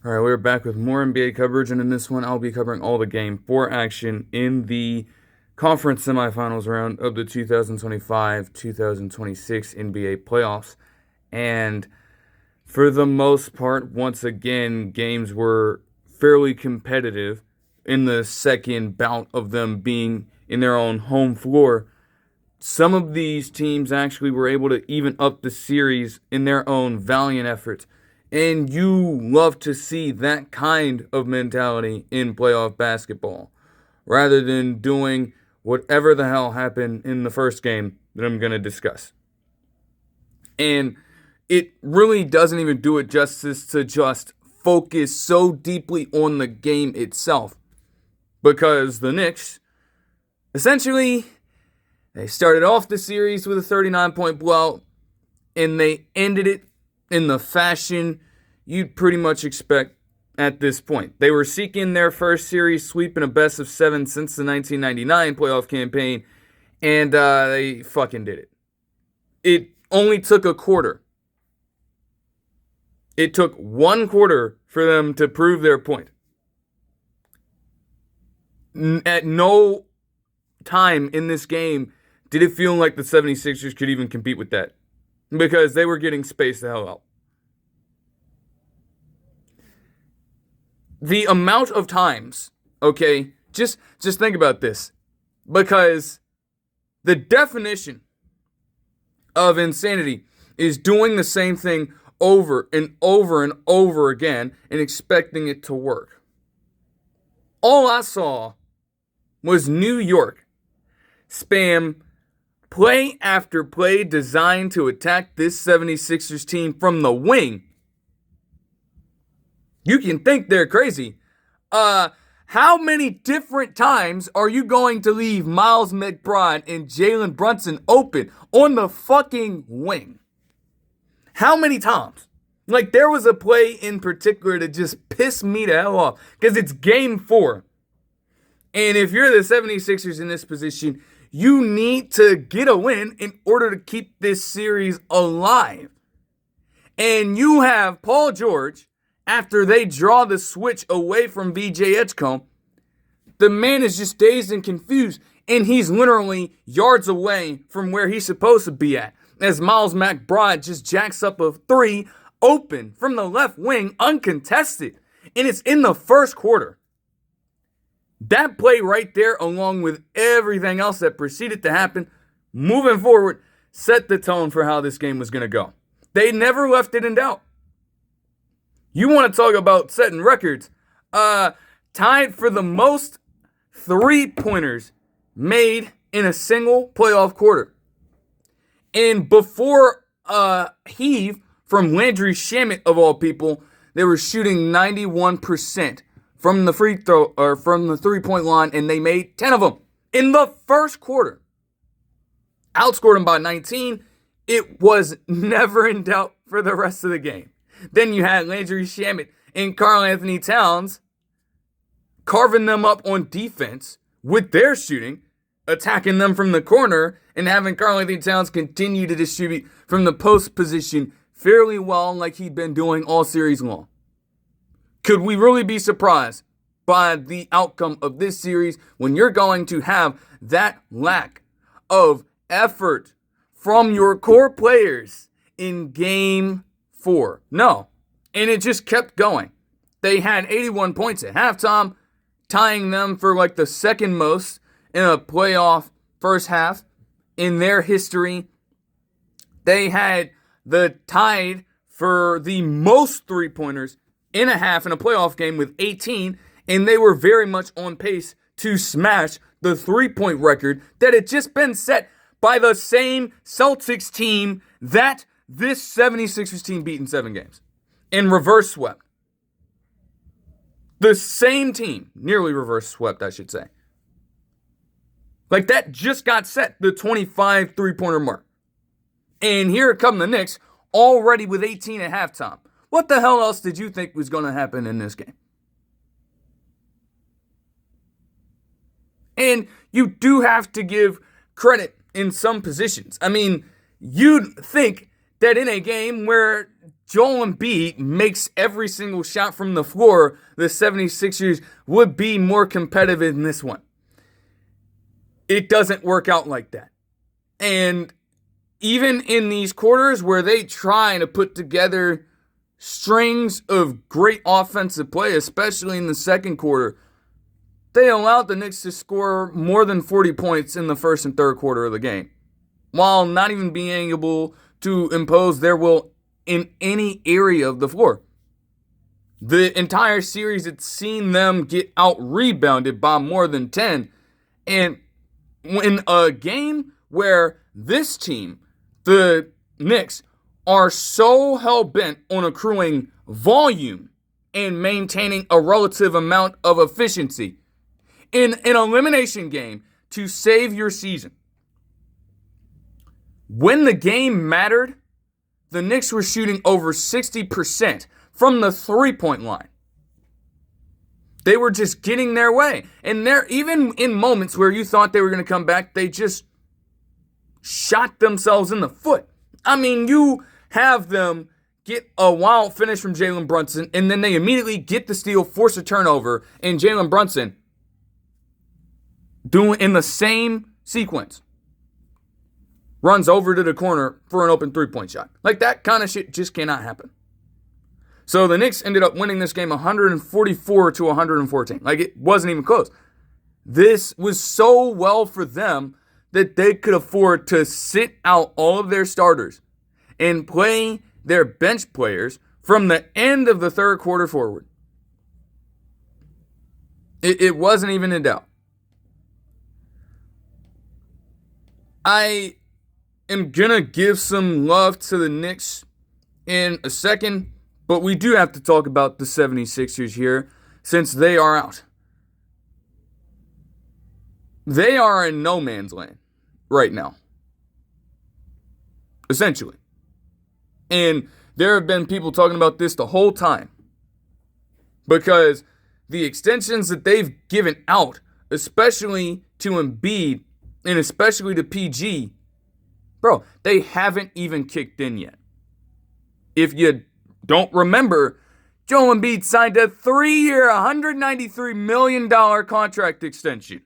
All right, we're back with more NBA coverage, and in this one, I'll be covering all the Game 4 action in the conference semifinals round of the 2025-2026 NBA playoffs. And for the most part, once again, games were fairly competitive in the second bout of them being in their own home floor. Some of these teams actually were able to even up the series in their own valiant efforts. And you love to see that kind of mentality in playoff basketball, rather than doing whatever the hell happened in the first game that I'm going to discuss. And it really doesn't even do it justice to just focus so deeply on the game itself. Because the Knicks, essentially, they started off the series with a 39-point blowout, and they ended it in the fashion you'd pretty much expect at this point. They were seeking their first series sweep in a best of 7 since the 1999 playoff campaign, and they fucking did it. It only took a quarter. It took one quarter for them to prove their point. At no time in this game did it feel like the 76ers could even compete with that, because they were getting spaced the hell out. The amount of times, okay, just think about this, because the definition of insanity is doing the same thing over and over and over again and expecting it to work. All I saw was New York spam play after play designed to attack this 76ers team from the wing. You can think they're crazy. How many different times are you going to leave Miles McBride and Jalen Brunson open on the fucking wing? How many times? Like, there was a play in particular that just pissed me the hell off, because it's game 4. And if you're the 76ers in this position, you need to get a win in order to keep this series alive. And you have Paul George, after they draw the switch away from VJ Edgecombe, the man is just dazed and confused, and he's literally yards away from where he's supposed to be at, as Miles McBride just jacks up a 3 open from the left wing, uncontested, and it's in the first quarter. That play right there, along with everything else that proceeded to happen, moving forward, set the tone for how this game was going to go. They never left it in doubt. You want to talk about setting records? Tied for the most 3-pointers made in a single playoff quarter. And before heave from Landry Shamet, of all people, they were shooting 91% from the free throw, or from the 3-point line, and they made 10 of them in the first quarter. Outscored them by 19. It was never in doubt for the rest of the game. Then you had Landry Shamet and Karl-Anthony Towns carving them up on defense with their shooting, attacking them from the corner, and having Karl-Anthony Towns continue to distribute from the post position fairly well, like he'd been doing all series long. Could we really be surprised by the outcome of this series when you're going to have that lack of effort from your core players in game 4? No. And it just kept going. They had 81 points at halftime, tying them for like the second most in a playoff first half in their history. They had the tied for the most 3-pointers in a half in a playoff game with 18, and they were very much on pace to smash the 3-point record that had just been set by the same Celtics team that this 76ers team beat in 7 games and reverse swept. The same team, nearly reverse swept, I should say. Like, that just got set, the 25 3-pointer mark. And here come the Knicks, already with 18 at halftime. What the hell else did you think was going to happen in this game? And you do have to give credit in some positions. I mean, you'd think that in a game where Joel Embiid makes every single shot from the floor, the 76ers would be more competitive in this one. It doesn't work out like that. And even in these quarters where they try to put together strings of great offensive play, especially in the second quarter, they allowed the Knicks to score more than 40 points in the first and third quarter of the game, while not even being able to impose their will in any area of the floor. The entire series, it's seen them get out-rebounded by more than 10. And in a game where this team, the Knicks, are so hell-bent on accruing volume and maintaining a relative amount of efficiency in an elimination game to save your season. When the game mattered, the Knicks were shooting over 60% from the three-point line. They were just getting their way. And even in moments where you thought they were going to come back, they just shot themselves in the foot. I mean, you have them get a wild finish from Jalen Brunson, and then they immediately get the steal, force a turnover, and Jalen Brunson doing in the same sequence runs over to the corner for an open three-point shot. Like, that kind of shit just cannot happen. So the Knicks ended up winning this game 144 to 114. Like, it wasn't even close. This was so well for them that they could afford to sit out all of their starters and play their bench players from the end of the third quarter forward. It wasn't even in doubt. I am going to give some love to the Knicks in a second, but we do have to talk about the 76ers here since they are out. They are in no man's land right now, essentially. And there have been people talking about this the whole time because the extensions that they've given out, especially to Embiid and especially to PG, bro, they haven't even kicked in yet. If you don't remember, Joel Embiid signed a 3-year, $193 million contract extension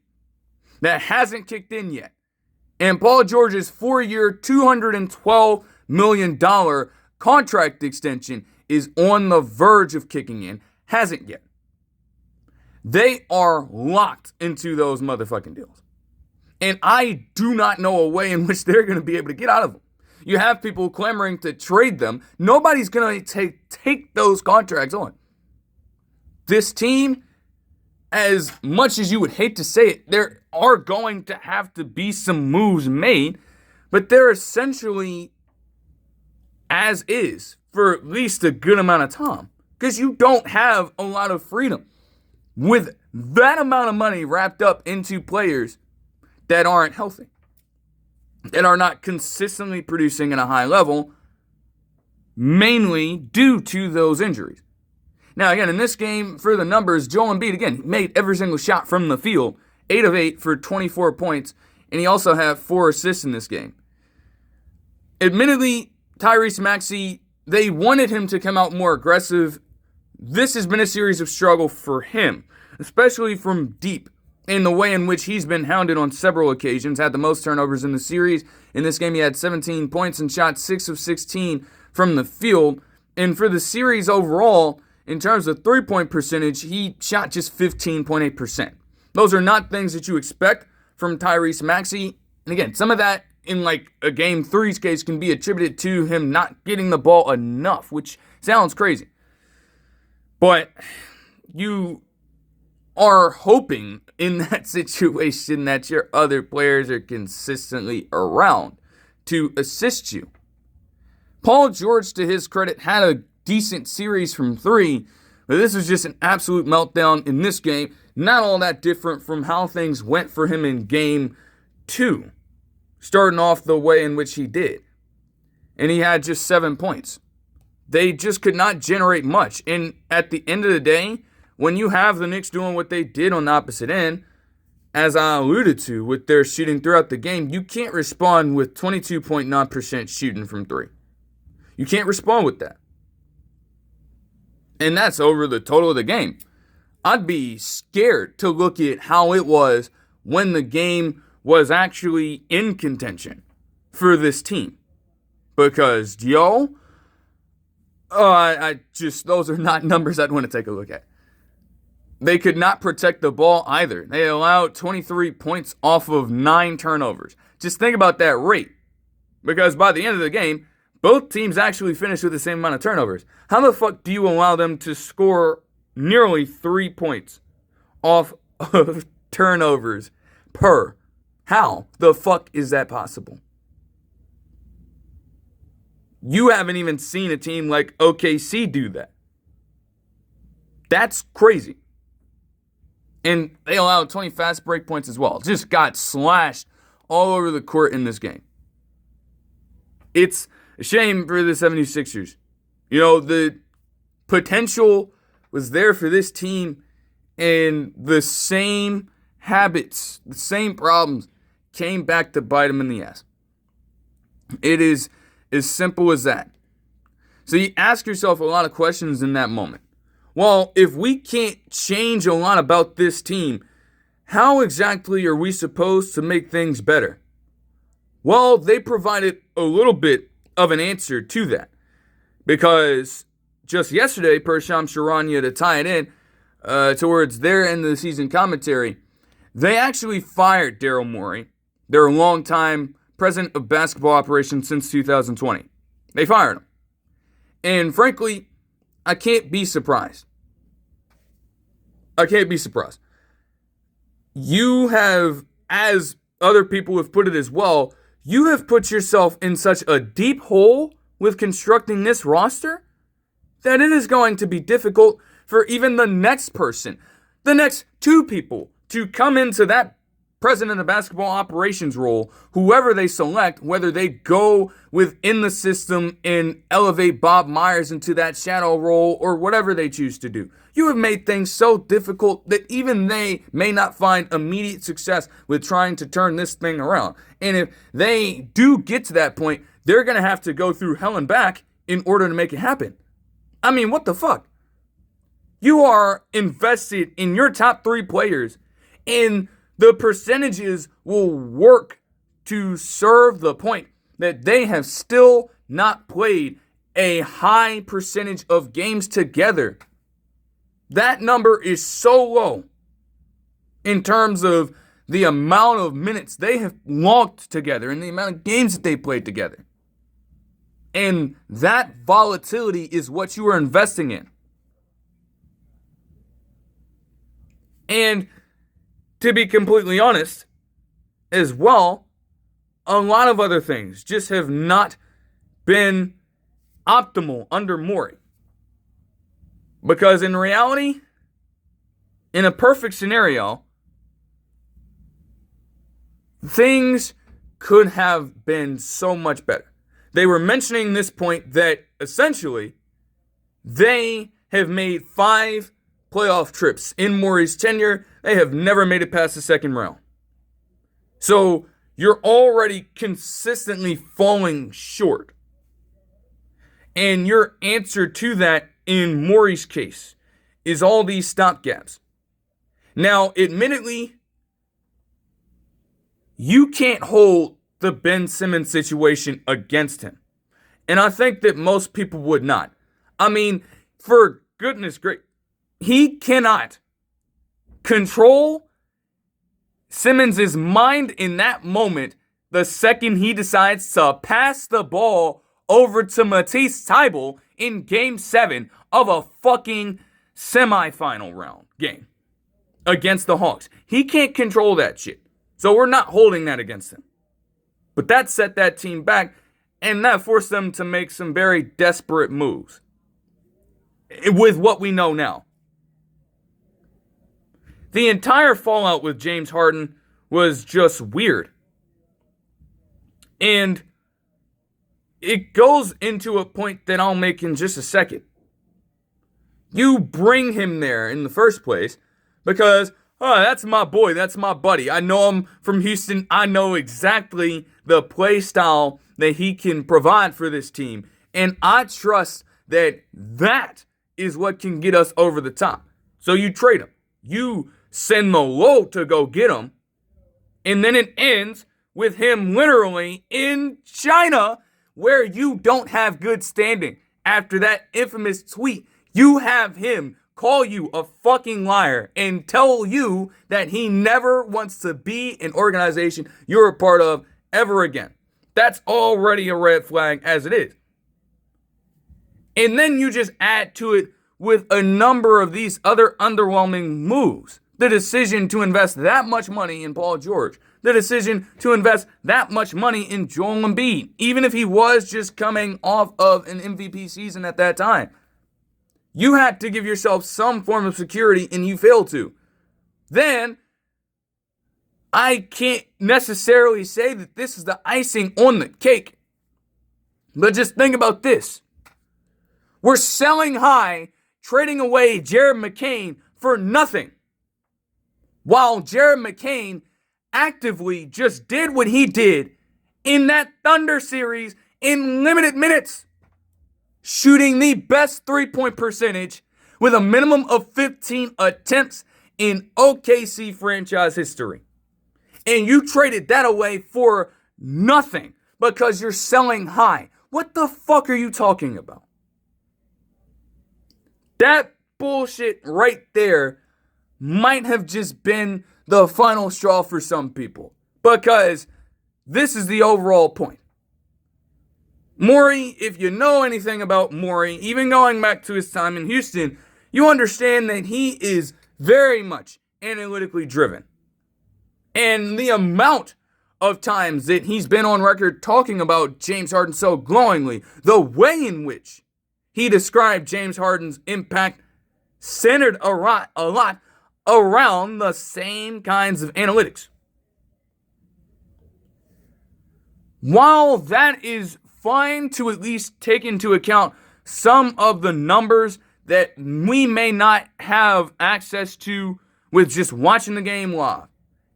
that hasn't kicked in yet. And Paul George's 4-year, $212 million contract extension is on the verge of kicking in, hasn't yet. They are locked into those motherfucking deals. And I do not know a way in which they're going to be able to get out of them. You have people clamoring to trade them. Nobody's going to take those contracts on. This team, as much as you would hate to say it, there are going to have to be some moves made, but they're essentially as is for at least a good amount of time because you don't have a lot of freedom. With that amount of money wrapped up into players that aren't healthy, that are not consistently producing at a high level, mainly due to those injuries. Now, again, in this game, for the numbers, Joel Embiid, again, made every single shot from the field, 8 of 8 for 24 points, and he also had 4 assists in this game. Admittedly, Tyrese Maxey, they wanted him to come out more aggressive. This has been a series of struggle for him, especially from deep, in the way in which he's been hounded on several occasions, had the most turnovers in the series. In this game, he had 17 points and shot 6 of 16 from the field. And for the series overall, in terms of three-point percentage, he shot just 15.8%. Those are not things that you expect from Tyrese Maxey. And again, some of that in like a Game 3's case can be attributed to him not getting the ball enough, which sounds crazy. But you are hoping in that situation that your other players are consistently around to assist you. Paul George, to his credit, had a decent series from 3, but this was just an absolute meltdown in this game. Not all that different from how things went for him in Game 2, starting off the way in which he did. And he had just 7 points. They just could not generate much. And at the end of the day, when you have the Knicks doing what they did on the opposite end, as I alluded to with their shooting throughout the game, you can't respond with 22.9% shooting from 3. You can't respond with that. And that's over the total of the game. I'd be scared to look at how it was when the game was actually in contention for this team. Because, I just, those are not numbers I'd want to take a look at. They could not protect the ball either. They allowed 23 points off of 9 turnovers. Just think about that rate. Because by the end of the game, both teams actually finished with the same amount of turnovers. How the fuck do you allow them to score nearly 3 points off of turnovers per? How the fuck is that possible? You haven't even seen a team like OKC do that. That's crazy. And they allowed 20 fast break points as well. Just got slashed all over the court in this game. It's a shame for the 76ers. The potential was there for this team, and the same habits, the same problems came back to bite them in the ass. It is as simple as that. So you ask yourself a lot of questions in that moment. Well, if we can't change a lot about this team, how exactly are we supposed to make things better? Well, they provided a little bit of an answer to that. Because just yesterday, per Shams Charania, to tie it in towards their end of the season commentary, they actually fired Daryl Morey, their longtime president of basketball operations since 2020. They fired him. And frankly, I can't be surprised. You have, as other people have put it as well, you have put yourself in such a deep hole with constructing this roster that it is going to be difficult for even the next person, the next 2 people, to come into that president of basketball operations role, whoever they select, whether they go within the system and elevate Bob Myers into that shadow role or whatever they choose to do. You have made things so difficult that even they may not find immediate success with trying to turn this thing around. And if they do get to that point, they're going to have to go through hell and back in order to make it happen. I mean, what the fuck? You are invested in your top 3 players, and the percentages will work to serve the point that they have still not played a high percentage of games together. That number is so low in terms of the amount of minutes they have logged together and the amount of games that they played together. And that volatility is what you are investing in. And to be completely honest, as well, a lot of other things just have not been optimal under Morey. Because in reality, in a perfect scenario, things could have been so much better. They were mentioning this point that essentially they have made 5 playoff trips in Morey's tenure. They have never made it past the second round. So you're already consistently falling short. And your answer to that in Morey's case is all these stopgaps. Now, admittedly, you can't hold the Ben Simmons situation against him. And I think that most people would not. I mean, for goodness gracious, he cannot control Simmons' mind in that moment the second he decides to pass the ball over to Matisse Thybulle in Game 7 of a fucking semifinal round game against the Hawks. He can't control that shit. So we're not holding that against him. But that set that team back, and that forced them to make some very desperate moves with what we know now. The entire fallout with James Harden was just weird. And it goes into a point that I'll make in just a second. You bring him there in the first place because, that's my boy, that's my buddy. I know him from Houston. I know exactly the play style that he can provide for this team. And I trust that is what can get us over the top. So you trade him. You send the low to go get him. And then it ends with him literally in China where you don't have good standing. After that infamous tweet, you have him call you a fucking liar and tell you that he never wants to be an organization you're a part of ever again. That's already a red flag as it is. And then you just add to it with a number of these other underwhelming moves. The decision to invest that much money in Paul George. The decision to invest that much money in Joel Embiid, even if he was just coming off of an MVP season at that time. You had to give yourself some form of security, and you failed to. Then, I can't necessarily say that this is the icing on the cake. But just think about this. We're selling high, trading away Jared McCain for nothing. While Jared McCain actively just did what he did in that Thunder series in limited minutes. Shooting the best three-point percentage with a minimum of 15 attempts in OKC franchise history. And you traded that away for nothing because you're selling high. What the fuck are you talking about? That bullshit right there might have just been the final straw for some people. Because this is the overall point. Morey, if you know anything about Morey, even going back to his time in Houston, you understand that he is very much analytically driven. And the amount of times that he's been on record talking about James Harden so glowingly, the way in which he described James Harden's impact centered a lot around the same kinds of analytics. While that is fine to at least take into account some of the numbers that we may not have access to with just watching the game live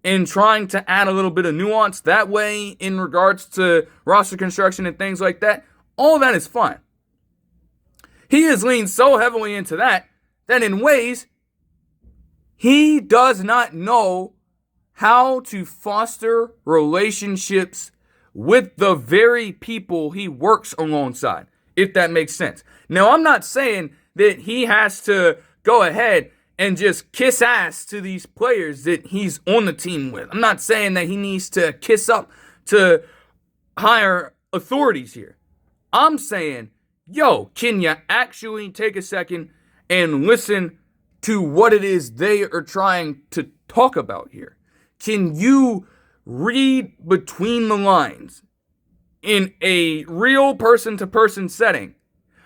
and trying to add a little bit of nuance that way in regards to roster construction and things like that, all that is fine. He has leaned so heavily into that in ways he does not know how to foster relationships with the very people he works alongside, if that makes sense. Now, I'm not saying that he has to go ahead and just kiss ass to these players that he's on the team with. I'm not saying that he needs to kiss up to higher authorities here. I'm saying, yo, can you actually take a second and listen to what it is they are trying to talk about here? Can you read between the lines in a real person-to-person setting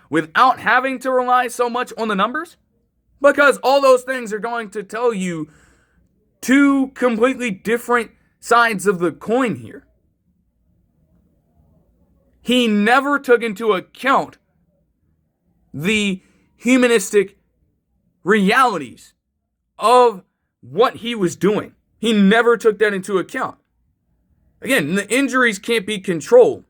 without having to rely so much on the numbers? Because all those things are going to tell you two completely different sides of the coin here. He never took into account the humanistic realities of what he was doing. He never took that into account. Again, the injuries can't be controlled.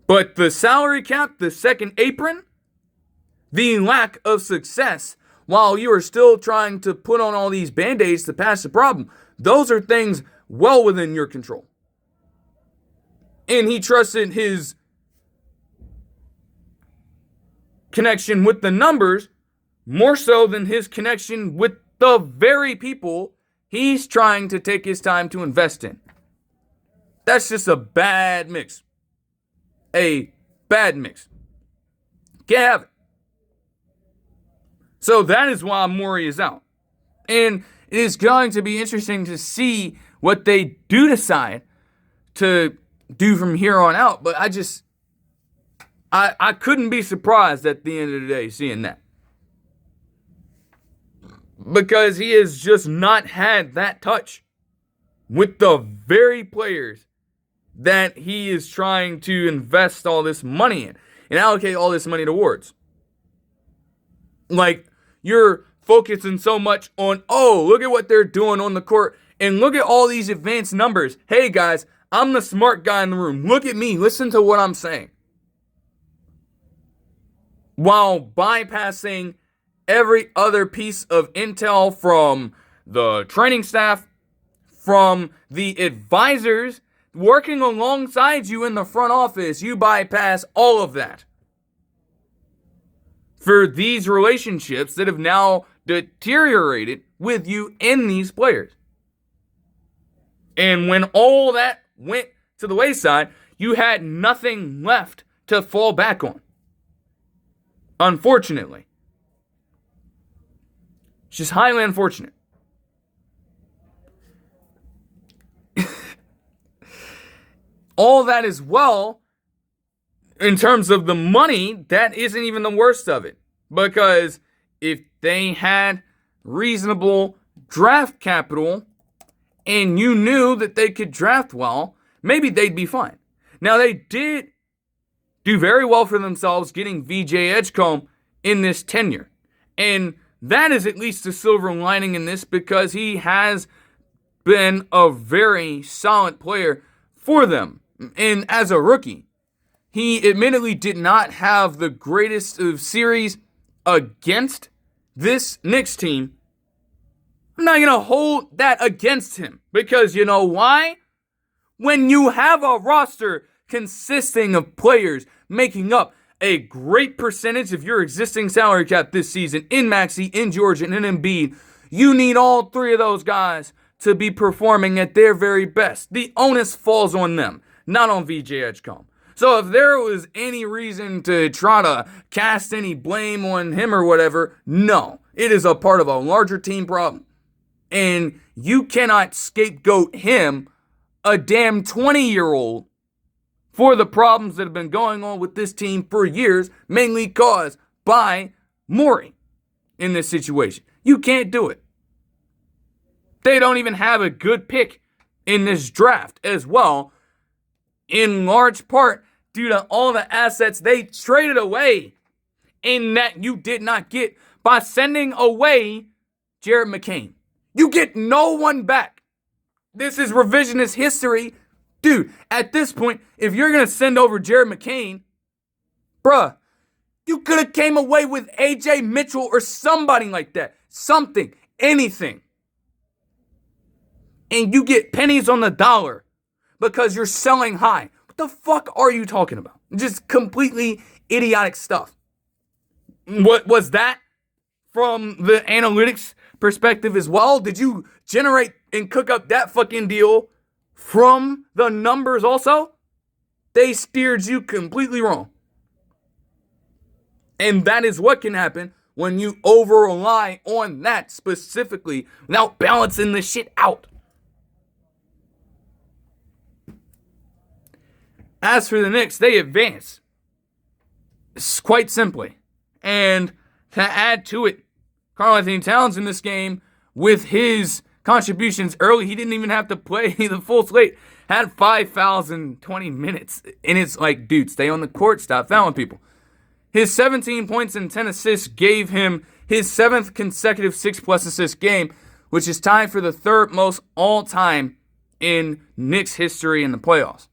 But the salary cap, the second apron, the lack of success while you are still trying to put on all these band-aids to patch the problem, those are things well within your control. And he trusted his connection with the numbers more so than his connection with the very people he's trying to take his time to invest in. That's just a bad mix. A bad mix. Can't have it. So that is why Morey is out. And it is going to be interesting to see what they do decide to do from here on out. But I couldn't be surprised at the end of the day seeing that. Because he has just not had that touch with the very players that he is trying to invest all this money in and allocate all this money towards. Like, you're focusing so much on, oh, look at what they're doing on the court and look at all these advanced numbers. Hey, guys, I'm the smart guy in the room. Look at me. Listen to what I'm saying. while bypassing every other piece of intel from the training staff, from the advisors working alongside you in the front office. You bypass all of that for these relationships that have now deteriorated with you and these players. And when all that went to the wayside, you had nothing left to fall back on. Unfortunately. It's just highly unfortunate. All that as well, in terms of the money, that isn't even the worst of it. Because if they had reasonable draft capital and you knew that they could draft well, maybe they'd be fine. Now, they did do very well for themselves getting VJ Edgecombe in this tenure. And that is at least a silver lining in this, because he has been a very solid player for them. And as a rookie, he admittedly did not have the greatest of series against this Knicks team. I'm not going to hold that against him, because you know why? When you have a roster consisting of players making up a great percentage of your existing salary cap this season in Maxey, in George, and in Embiid, you need all three of those guys to be performing at their very best. The onus falls on them, not on VJ Edgecombe. So if there was any reason to try to cast any blame on him or whatever, no. It is a part of a larger team problem. And you cannot scapegoat him, a damn 20-year-old, for the problems that have been going on with this team for years, mainly caused by Morey in this situation. You can't do it. They don't even have a good pick in this draft as well, in large part due to all the assets they traded away and that you did not get by sending away Jared McCain. You get no one back. This is revisionist history. Dude, at this point, if you're going to send over Jared McCain, bruh, you could have came away with AJ Mitchell or somebody like that. Something, anything. And you get pennies on the dollar because you're selling high. What the fuck are you talking about? Just completely idiotic stuff. What was that from the analytics perspective as well? Did you generate and cook up that fucking deal from the numbers also? They steered you completely wrong. And that is what can happen when you over-rely on that specifically without balancing the shit out. As for the Knicks, they advance. Quite simply. And to add to it, Karl-Anthony Towns in this game, with his contributions early, he didn't even have to play the full slate. Had 5 fouls in 20 minutes. And it's like, dude, stay on the court, stop fouling people. His 17 points and 10 assists gave him his 7th consecutive 6+ assist game, which is tied for the 3rd most all-time in Knicks history in the playoffs.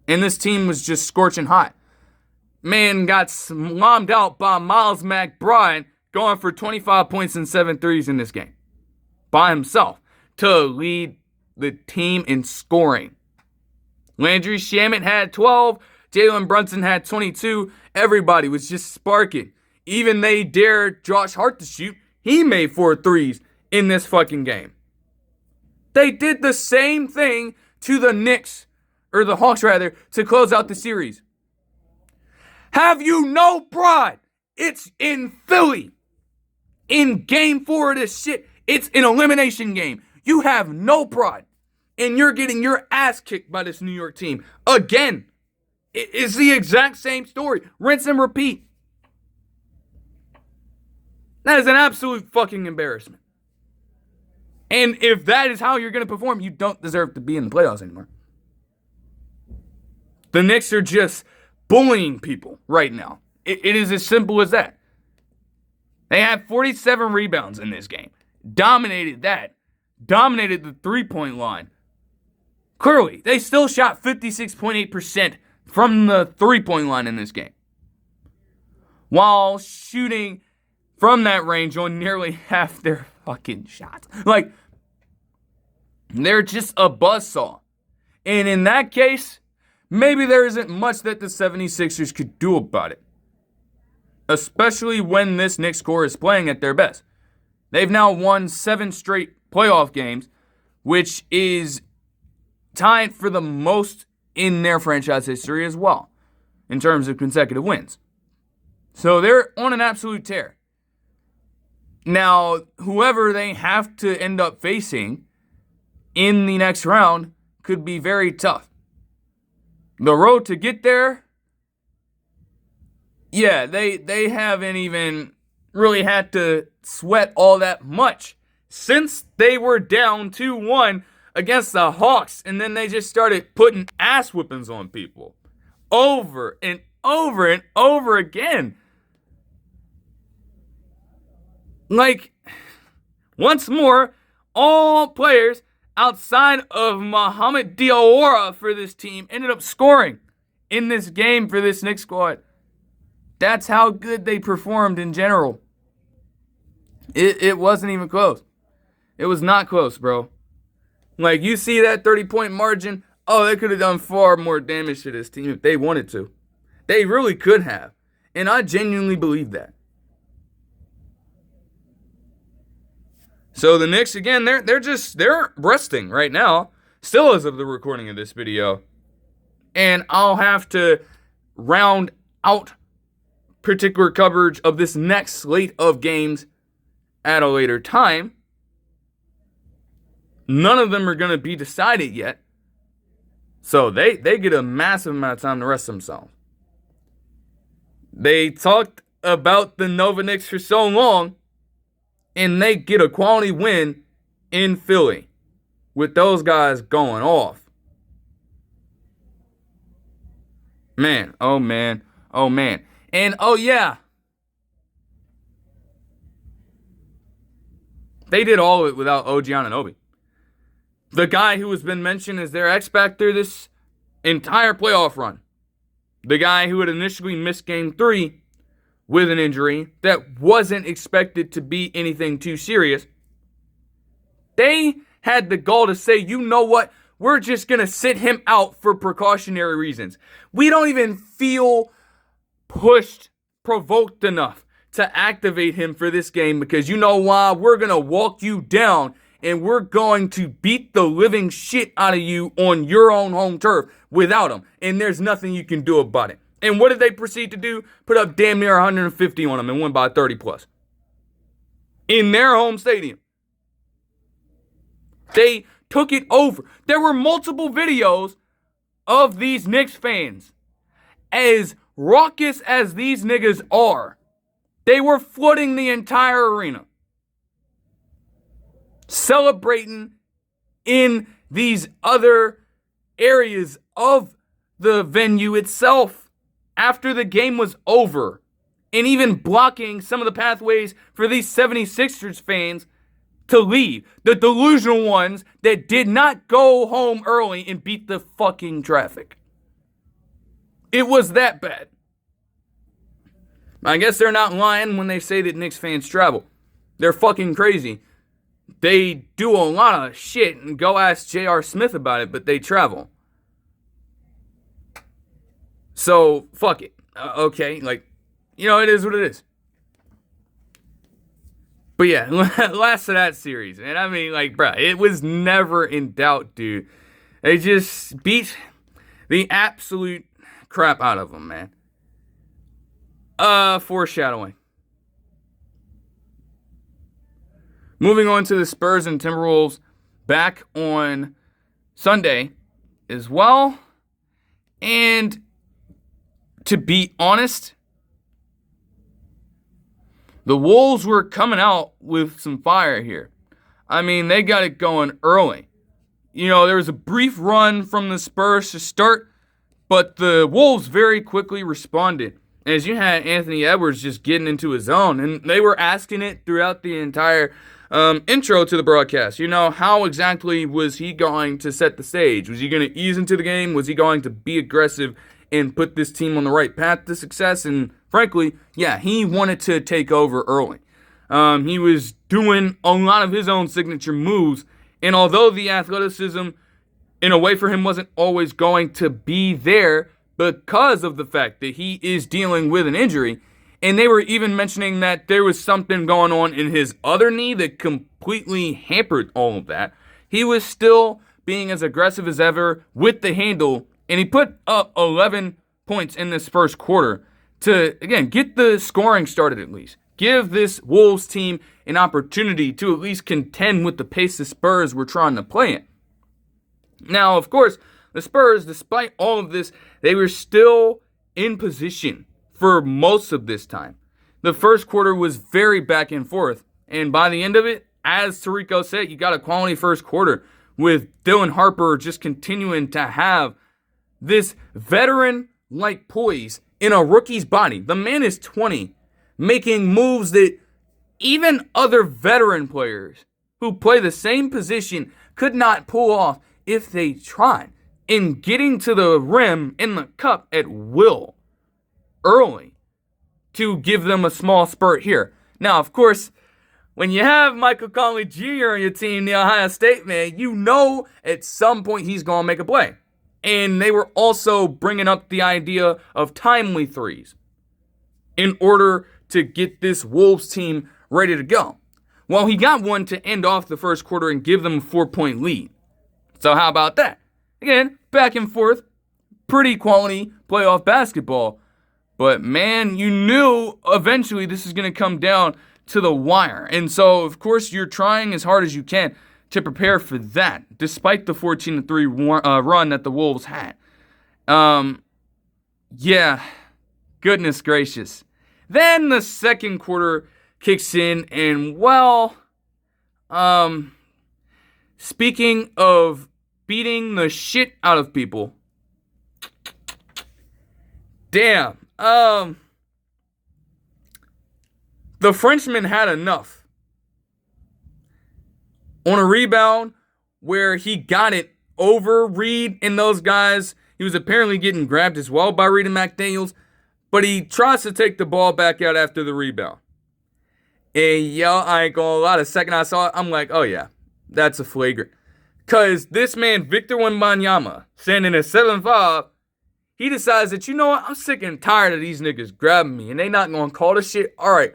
And this team was just scorching hot. Man got slammed out by Miles McBride, going for 25 points and 7 threes in this game by himself to lead the team in scoring. Landry Shamet had 12. Jalen Brunson had 22. Everybody was just sparking. Even they dared Josh Hart to shoot. He made 4 threes in this fucking game. They did the same thing to the Knicks, or the Hawks rather, to close out the series. Have you no pride? It's in Philly. In game 4 of this shit, it's an elimination game. You have no pride. And you're getting your ass kicked by this New York team. Again. It's the exact same story. Rinse and repeat. That is an absolute fucking embarrassment. And if that is how you're going to perform, you don't deserve to be in the playoffs anymore. The Knicks are just bullying people right now. It is as simple as that. They had 47 rebounds in this game. Dominated that. Dominated the 3-point line. Clearly, they still shot 56.8% from the 3-point line in this game. while shooting from that range on nearly half their fucking shots. Like, they're just a buzzsaw. And in that case, maybe there isn't much that the 76ers could do about it. Especially when this Knicks core is playing at their best. They've now won 7 straight playoff games, which is tied for the most in their franchise history as well, in terms of consecutive wins. So they're on an absolute tear. Now, whoever they have to end up facing in the next round could be very tough. The road to get there, yeah, they haven't even really had to sweat all that much since they were down 2-1 against the Hawks, and then they just started putting ass whippings on people over and over and over again. Like, once more, all players outside of Mohamed Diawara for this team ended up scoring in this game for this Knicks squad. That's how good they performed in general. It wasn't even close. It was not close, bro. Like, you see that 30-point margin? Oh, they could have done far more damage to this team if they wanted to. They really could have. And I genuinely believe that. So the Knicks, again, they're resting right now, still as of the recording of this video. And I'll have to round out particular coverage of this next slate of games at a later time. None of them are going to be decided yet. So they get a massive amount of time to rest themselves. They talked about the Nova Knicks for so long, and they get a quality win in Philly with those guys going off. Man, oh man, oh man. And oh yeah, they did all of it without OG Anunoby. The guy who has been mentioned as their X Factor this entire playoff run. The guy who had initially missed Game 3 with an injury that wasn't expected to be anything too serious. They had the gall to say, you know what? We're just going to sit him out for precautionary reasons. We don't even feel provoked enough to activate him for this game because you know why? We're going to walk you down and we're going to beat the living shit out of you on your own home turf without him. And there's nothing you can do about it. And what did they proceed to do? Put up damn near 150 on them and win by 30 plus. In their home stadium. They took it over. There were multiple videos of these Knicks fans. As raucous as these niggas are, they were flooding the entire arena. Celebrating in these other areas of the venue itself after the game was over, and even blocking some of the pathways for these 76ers fans to leave. The delusional ones that did not go home early and beat the fucking traffic. It was that bad. I guess they're not lying when they say that Knicks fans travel. They're fucking crazy. They do a lot of shit, and go ask J.R. Smith about it, but they travel. So, fuck it. Okay, like, you know, it is what it is. But yeah, last of that series. And I mean, like, bruh, it was never in doubt, dude. They just beat the absolute crap out of them, man. Foreshadowing. Moving on to the Spurs and Timberwolves back on Sunday as well. And to be honest, the Wolves were coming out with some fire here. I mean, they got it going early. You know, there was a brief run from the Spurs to start, but the Wolves very quickly responded. As you had Anthony Edwards just getting into his zone, and they were asking it throughout the entire intro to the broadcast. You know, how exactly was he going to set the stage? Was he going to ease into the game? Was he going to be aggressive and put this team on the right path to success? And frankly, yeah, he wanted to take over early. He was doing a lot of his own signature moves, and although the athleticism in a way for him wasn't always going to be there because of the fact that he is dealing with an injury, and they were even mentioning that there was something going on in his other knee that completely hampered all of that, he was still being as aggressive as ever with the handle, and he put up 11 points in this first quarter to, again, get the scoring started at least. Give this Wolves team an opportunity to at least contend with the pace the Spurs were trying to play in. Now, of course, the Spurs, despite all of this, they were still in position for most of this time. The first quarter was very back and forth, and by the end of it, as Tarico said, you got a quality first quarter with Dylan Harper just continuing to have this veteran-like poise in a rookie's body. The man is 20, making moves that even other veteran players who play the same position could not pull off if they tried, in getting to the rim in the cup at will early to give them a small spurt here. Now, of course, when you have Michael Conley Jr. on your team, the Ohio State man, you know at some point he's going to make a play. And they were also bringing up the idea of timely threes in order to get this Wolves team ready to go. Well, he got one to end off the first quarter and give them a 4-point lead. So how about that? Again, back and forth, pretty quality playoff basketball. But man, you knew eventually this is going to come down to the wire. And so, of course, you're trying as hard as you can to prepare for that, despite the 14-3 run that the Wolves had. Yeah, goodness gracious. Then the second quarter kicks in, and well, speaking of beating the shit out of people, damn, the Frenchman had enough. On a rebound where he got it over Reed and those guys, he was apparently getting grabbed as well by Reed and McDaniels, but he tries to take the ball back out after the rebound. And yo, I ain't gonna lie, the second I saw it, I'm like, oh yeah, that's a flagrant. Because this man, Victor Wembanyama, standing at 7'5", he decides that, you know what, I'm sick and tired of these niggas grabbing me, and they not gonna call this shit. All right,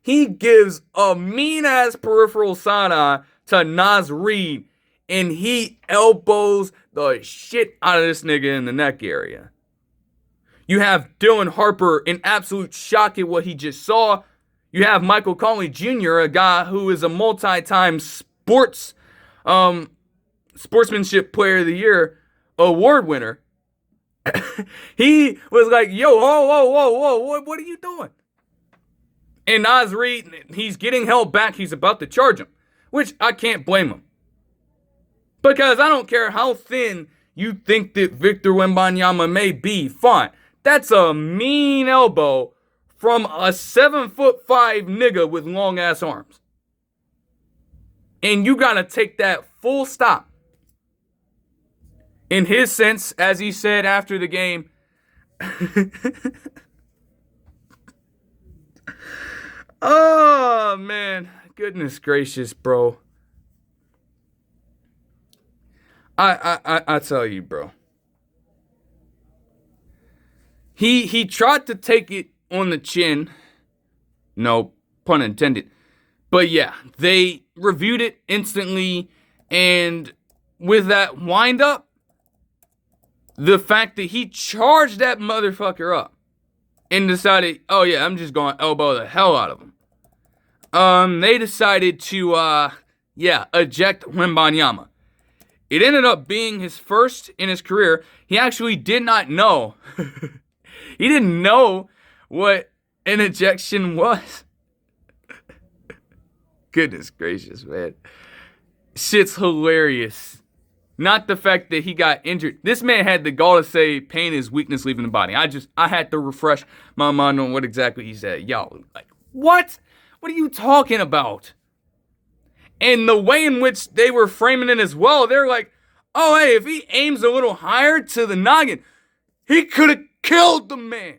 he gives a mean-ass peripheral side-eye to Naz Reid, and he elbows the shit out of this nigga in the neck area. You have Dylan Harper in absolute shock at what he just saw. You have Michael Conley Jr., a guy who is a multi-time sportsmanship player of the year award winner. He was like, yo, whoa, what are you doing? And Naz Reid, he's getting held back. He's about to charge him, which I can't blame him. Because I don't care how thin you think that Victor Wembanyama may be, fine. That's a mean elbow from a 7'5" nigga with long ass arms. And you gotta take that full stop. In his sense, as he said after the game, oh man, goodness gracious, bro. I tell you, bro. He tried to take it on the chin. No pun intended. But yeah, they reviewed it instantly, and with that wind up, the fact that he charged that motherfucker up and decided, oh yeah, I'm just going to elbow the hell out of him. They decided to, eject Wembanyama. It ended up being his first in his career. He actually did not know. He didn't know what an ejection was. Goodness gracious, man. Shit's hilarious. Not the fact that he got injured. This man had the gall to say pain is weakness leaving the body. I had to refresh my mind on what exactly he said. Yo, like, what? What are you talking about? And the way in which they were framing it as well, they're like, oh, hey, if he aims a little higher to the noggin, he could have killed the man.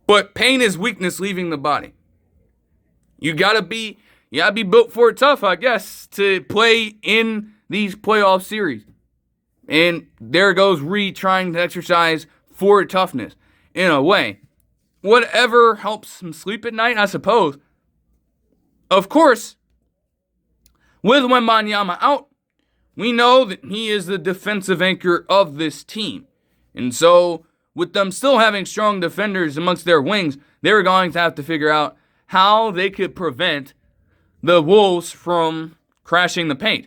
But pain is weakness leaving the body. You gotta be built for it tough, I guess, to play in these playoff series. And there goes Reed trying to exercise for toughness in a way. Whatever helps him sleep at night, I suppose. Of course, with Wembanyama out, we know that he is the defensive anchor of this team. And so, with them still having strong defenders amongst their wings, they were going to have to figure out how they could prevent the Wolves from crashing the paint.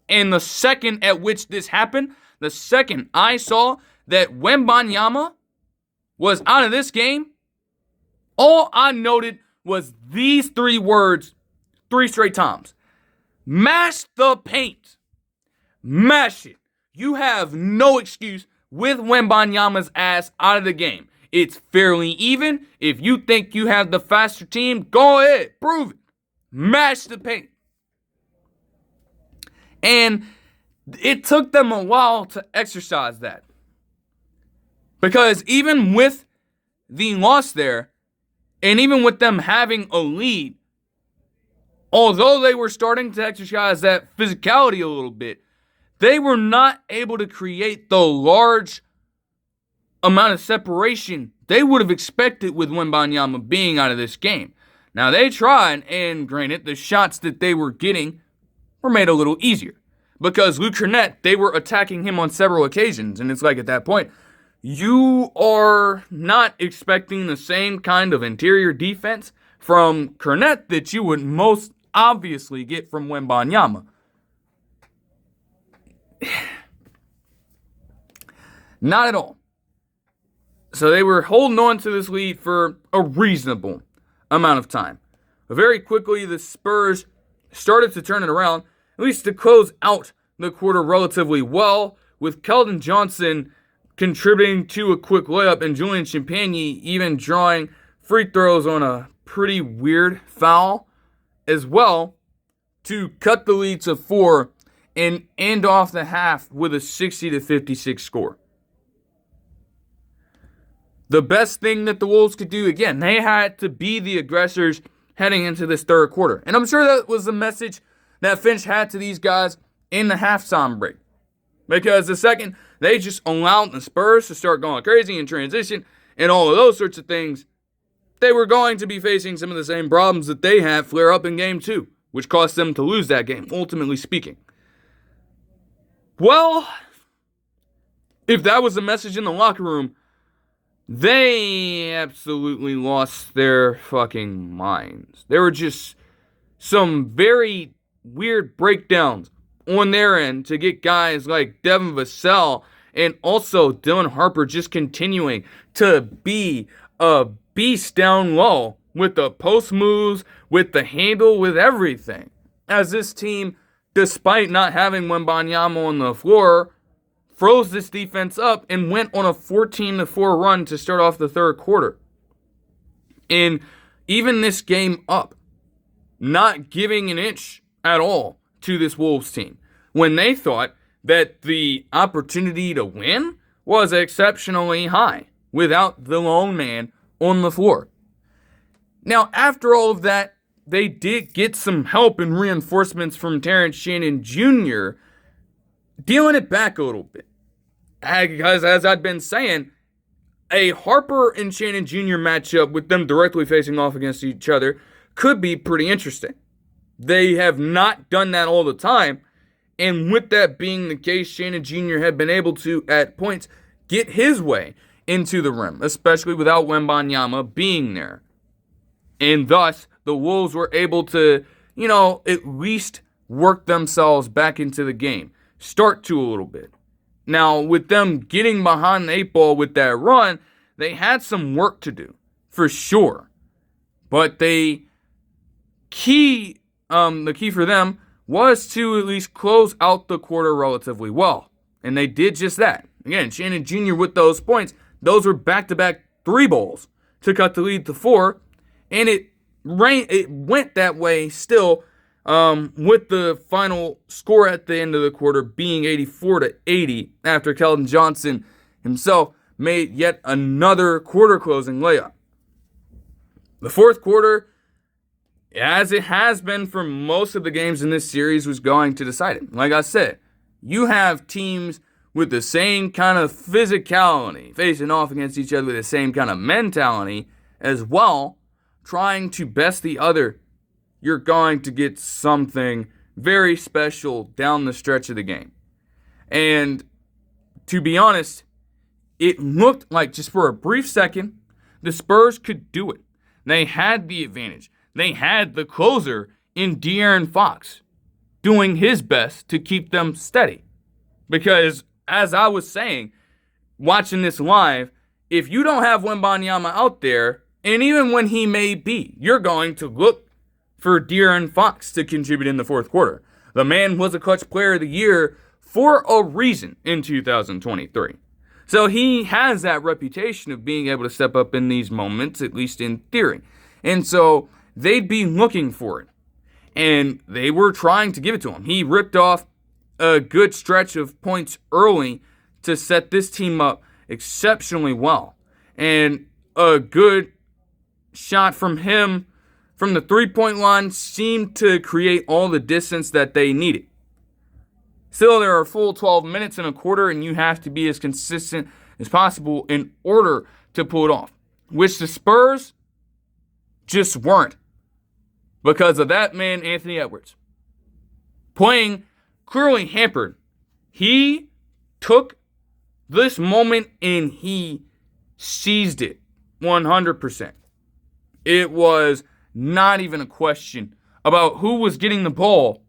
And the second at which this happened, the second I saw that Wembanyama was out of this game, all I noted was these 3 words 3 straight times. Mash the paint. Mash it. You have no excuse with Wembanyama's ass out of the game. It's fairly even. If you think you have the faster team, go ahead. Prove it. Mash the paint. And it took them a while to exercise that. Because even with the loss there, and even with them having a lead, although they were starting to exercise that physicality a little bit, they were not able to create the large amount of separation they would have expected with Wembanyama being out of this game. Now, they tried, and granted, the shots that they were getting were made a little easier. Because Luke Cornett, they were attacking him on several occasions, and it's like at that point, you are not expecting the same kind of interior defense from Cornett that you would most obviously get from Wembanyama. Not at all. So they were holding on to this lead for a reasonable amount of time. But very quickly, the Spurs started to turn it around, at least to close out the quarter relatively well, with Keldon Johnson contributing to a quick layup and Julian Champagne even drawing free throws on a pretty weird foul as well to cut the lead to 4 and end off the half with a 60-56 score. The best thing that the Wolves could do, again, they had to be the aggressors heading into this third quarter. And I'm sure that was the message that Finch had to these guys in the halftime break. Because the second they just allowed the Spurs to start going crazy in transition and all of those sorts of things, they were going to be facing some of the same problems that they had flare up in game 2, which cost them to lose that game, ultimately speaking. Well, if that was the message in the locker room, they absolutely lost their fucking minds. There were just some very weird breakdowns on their end to get guys like Devin Vassell and also Dylan Harper just continuing to be a beast down low with the post moves, with the handle, with everything. As this team, despite not having Wembanyama on the floor, froze this defense up and went on a 14-4 run to start off the third quarter. And even this game up, not giving an inch at all to this Wolves team, when they thought that the opportunity to win was exceptionally high without the lone man on the floor. Now, after all of that, they did get some help and reinforcements from Terrence Shannon Jr., dealing it back a little bit. Because, as I've been saying, a Harper and Shannon Jr. matchup with them directly facing off against each other could be pretty interesting. They have not done that all the time, and with that being the case, Shannon Jr. had been able to, at points, get his way into the rim, especially without Wembanyama being there. And thus, the Wolves were able to, at least work themselves back into the game. Start to a little bit. Now, with them getting behind the 8 ball with that run, they had some work to do, for sure. But the key for them was to at least close out the quarter relatively well. And they did just that. Again, Shannon Jr. with those points, those were back-to-back 3 balls to cut the lead to 4. And it went that way still, with the final score at the end of the quarter being 84-80 after Keldon Johnson himself made yet another quarter-closing layup. The fourth quarter, as it has been for most of the games in this series, was going to decide it. Like I said, you have teams with the same kind of physicality facing off against each other with the same kind of mentality as well, trying to best the other. You're going to get something very special down the stretch of the game. And to be honest, it looked like just for a brief second, the Spurs could do it. They had the advantage. They had the closer in De'Aaron Fox doing his best to keep them steady. Because, as I was saying, watching this live, if you don't have Wembanyama out there, and even when he may be, you're going to look for De'Aaron Fox to contribute in the fourth quarter. The man was a clutch player of the year for a reason in 2023. So he has that reputation of being able to step up in these moments, at least in theory. And so they'd be looking for it. And they were trying to give it to him. He ripped off a good stretch of points early to set this team up exceptionally well. And a good shot from him from the three-point line seemed to create all the distance that they needed. Still, there are full 12 minutes in a quarter, and you have to be as consistent as possible in order to pull it off, which the Spurs just weren't because of that man, Anthony Edwards. Playing clearly hampered. He took this moment and he seized it 100%. It was not even a question about who was getting the ball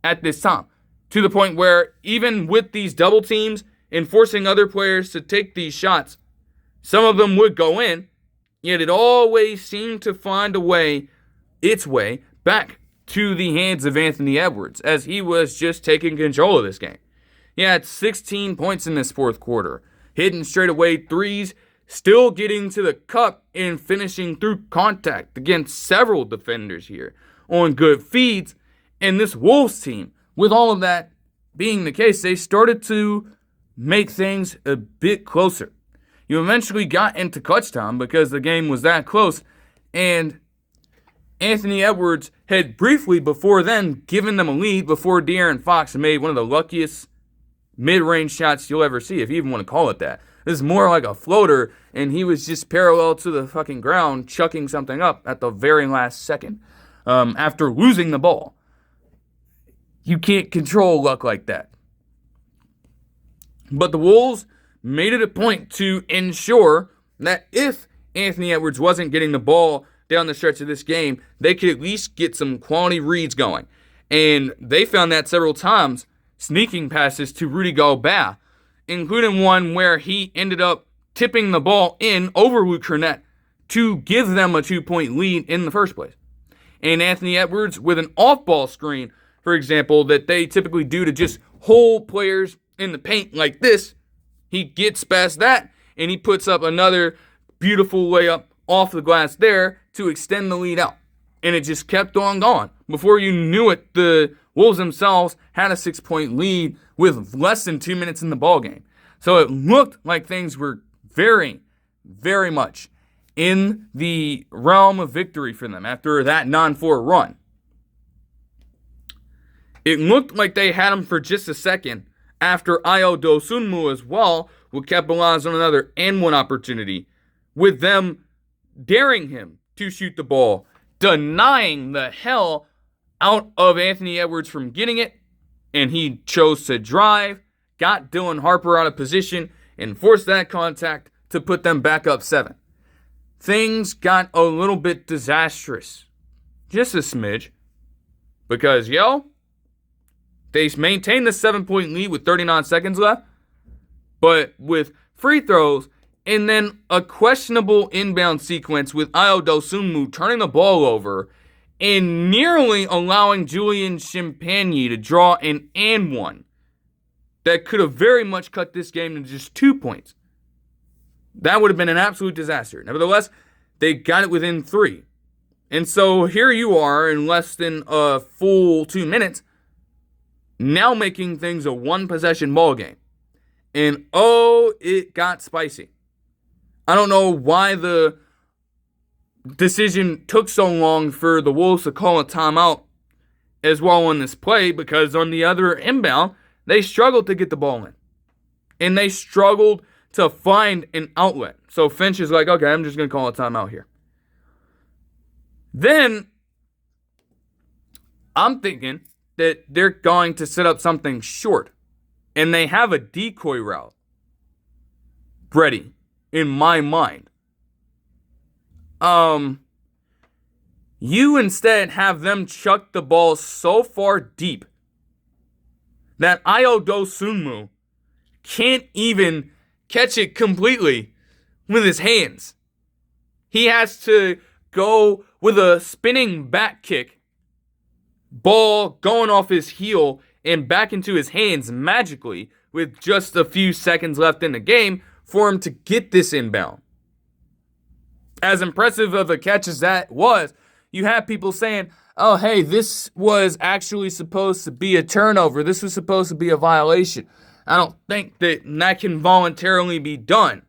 at this time. To the point where even with these double teams and forcing other players to take these shots, some of them would go in, yet it always seemed to find its way back to the hands of Anthony Edwards as he was just taking control of this game. He had 16 points in this fourth quarter, hitting straightaway threes, still getting to the cup and finishing through contact against several defenders here on good feeds. And this Wolves team, with all of that being the case, they started to make things a bit closer. You eventually got into clutch time because the game was that close, and Anthony Edwards had briefly before then given them a lead before De'Aaron Fox made one of the luckiest mid-range shots you'll ever see, if you even want to call it that. This is more like a floater, and he was just parallel to the fucking ground, chucking something up at the very last second after losing the ball. You can't control luck like that. But the Wolves made it a point to ensure that if Anthony Edwards wasn't getting the ball down the stretch of this game, they could at least get some quality reads going. And they found that several times, sneaking passes to Rudy Gobert, including one where he ended up tipping the ball in over Luke Kornet to give them a 2-point lead in the first place. And Anthony Edwards with an off-ball screen, for example, that they typically do to just hold players in the paint like this, he gets past that, and he puts up another beautiful layup off the glass there to extend the lead out. And it just kept on going. Before you knew it, the Wolves themselves had a 6-point lead with less than 2 minutes in the ballgame. So it looked like things were very, very much in the realm of victory for them after that 9-4 run. It looked like they had him for just a second after Ayo Dosunmu as well would capitalize on another and one opportunity, with them daring him to shoot the ball, denying the hell out of Anthony Edwards from getting it, and he chose to drive, got Dylan Harper out of position, and forced that contact to put them back up 7. Things got a little bit disastrous. Just a smidge. Because, they maintained the 7-point lead with 39 seconds left, but with free throws and then a questionable inbound sequence with Ayo Dosunmu turning the ball over and nearly allowing Julian Champagnie to draw an and one that could have very much cut this game to just 2 points. That would have been an absolute disaster. Nevertheless, they got it within 3. And so here you are in less than a full 2 minutes, now making things a 1-possession ball game. And it got spicy. I don't know why the decision took so long for the Wolves to call a timeout as well on this play, because on the other inbound, they struggled to get the ball in. And they struggled to find an outlet. So Finch is like, okay, I'm just going to call a timeout here. Then I'm thinking that they're going to set up something short. And they have a decoy route ready in my mind. You instead have them chuck the ball so far deep that Ayo Dosunmu can't even catch it completely with his hands. He has to go with a spinning back kick, ball going off his heel and back into his hands magically with just a few seconds left in the game for him to get this inbound. As impressive of a catch as that was, you have people saying, oh, hey, this was actually supposed to be a turnover. This was supposed to be a violation. I don't think that can voluntarily be done.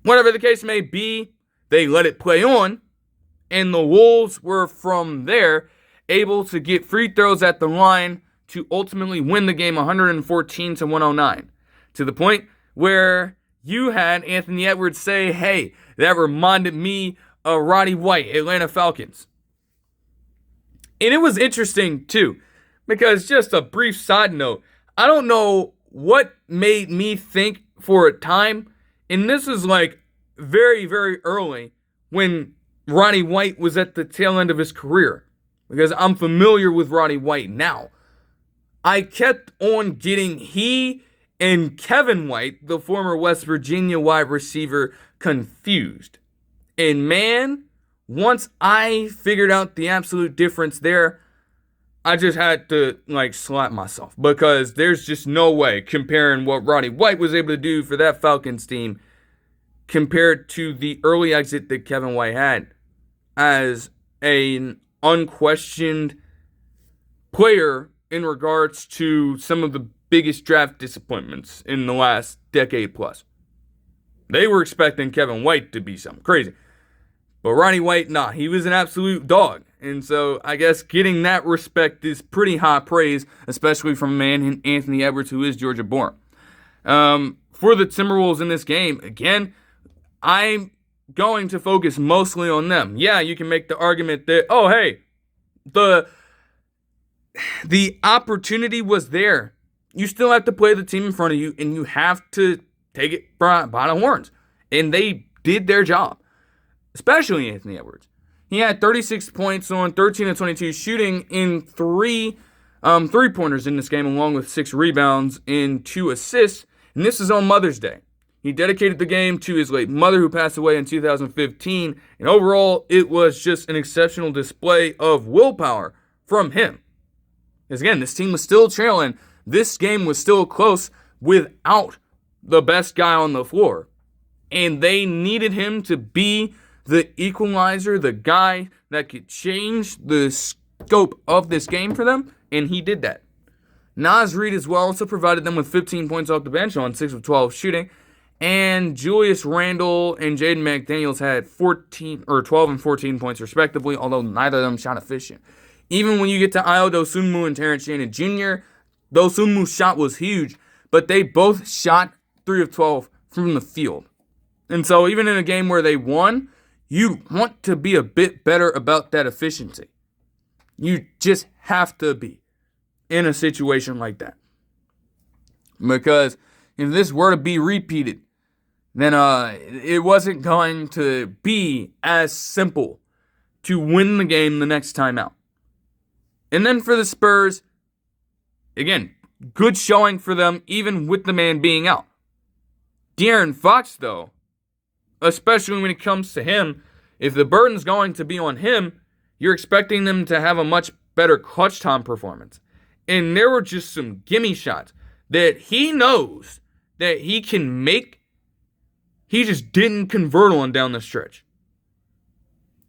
Whatever the case may be, they let it play on, and the Wolves were from there able to get free throws at the line to ultimately win the game 114-109, to the point where you had Anthony Edwards say, hey, that reminded me of Roddy White, Atlanta Falcons. And it was interesting, too, because just a brief side note, I don't know what made me think for a time, and this is like very, very early when Roddy White was at the tail end of his career, because I'm familiar with Roddy White now. I kept on getting he and Kevin White, the former West Virginia wide receiver, confused. And man, once I figured out the absolute difference there, I just had to slap myself, because there's just no way comparing what Roddy White was able to do for that Falcons team compared to the early exit that Kevin White had as an unquestioned player in regards to some of the biggest draft disappointments in the last decade plus. They were expecting Kevin White to be something crazy. But Roddy White, he was an absolute dog. And so I guess getting that respect is pretty high praise, especially from a man, Anthony Edwards, who is Georgia born. For the Timberwolves in this game, again, I'm going to focus mostly on them. Yeah, you can make the argument that, oh, hey, the opportunity was there. You still have to play the team in front of you, and you have to take it by the horns. And they did their job, especially Anthony Edwards. He had 36 points on 13 of 22 shooting in three three-pointers in this game, along with 6 rebounds and 2 assists. And this is on Mother's Day. He dedicated the game to his late mother, who passed away in 2015. And overall, it was just an exceptional display of willpower from him. Because again, this team was still trailing. This game was still close without the best guy on the floor. And they needed him to be the equalizer, the guy that could change the scope of this game for them, and he did that. Naz Reid as well also provided them with 15 points off the bench on 6 of 12 shooting, and Julius Randle and Jaden McDaniels had 12 and 14 points respectively, although neither of them shot efficient. Even when you get to Ayo Dosunmu and Terrence Shannon Jr., Dosunmu's shot was huge, but they both shot 3 of 12 from the field. And so even in a game where they won, you want to be a bit better about that efficiency. You just have to be in a situation like that. Because if this were to be repeated, then it wasn't going to be as simple to win the game the next time out. And then for the Spurs, again, good showing for them even with the man being out. De'Aaron Fox, though, especially when it comes to him, if the burden's going to be on him, you're expecting them to have a much better clutch time performance. And there were just some gimme shots that he knows that he can make. He just didn't convert on down the stretch.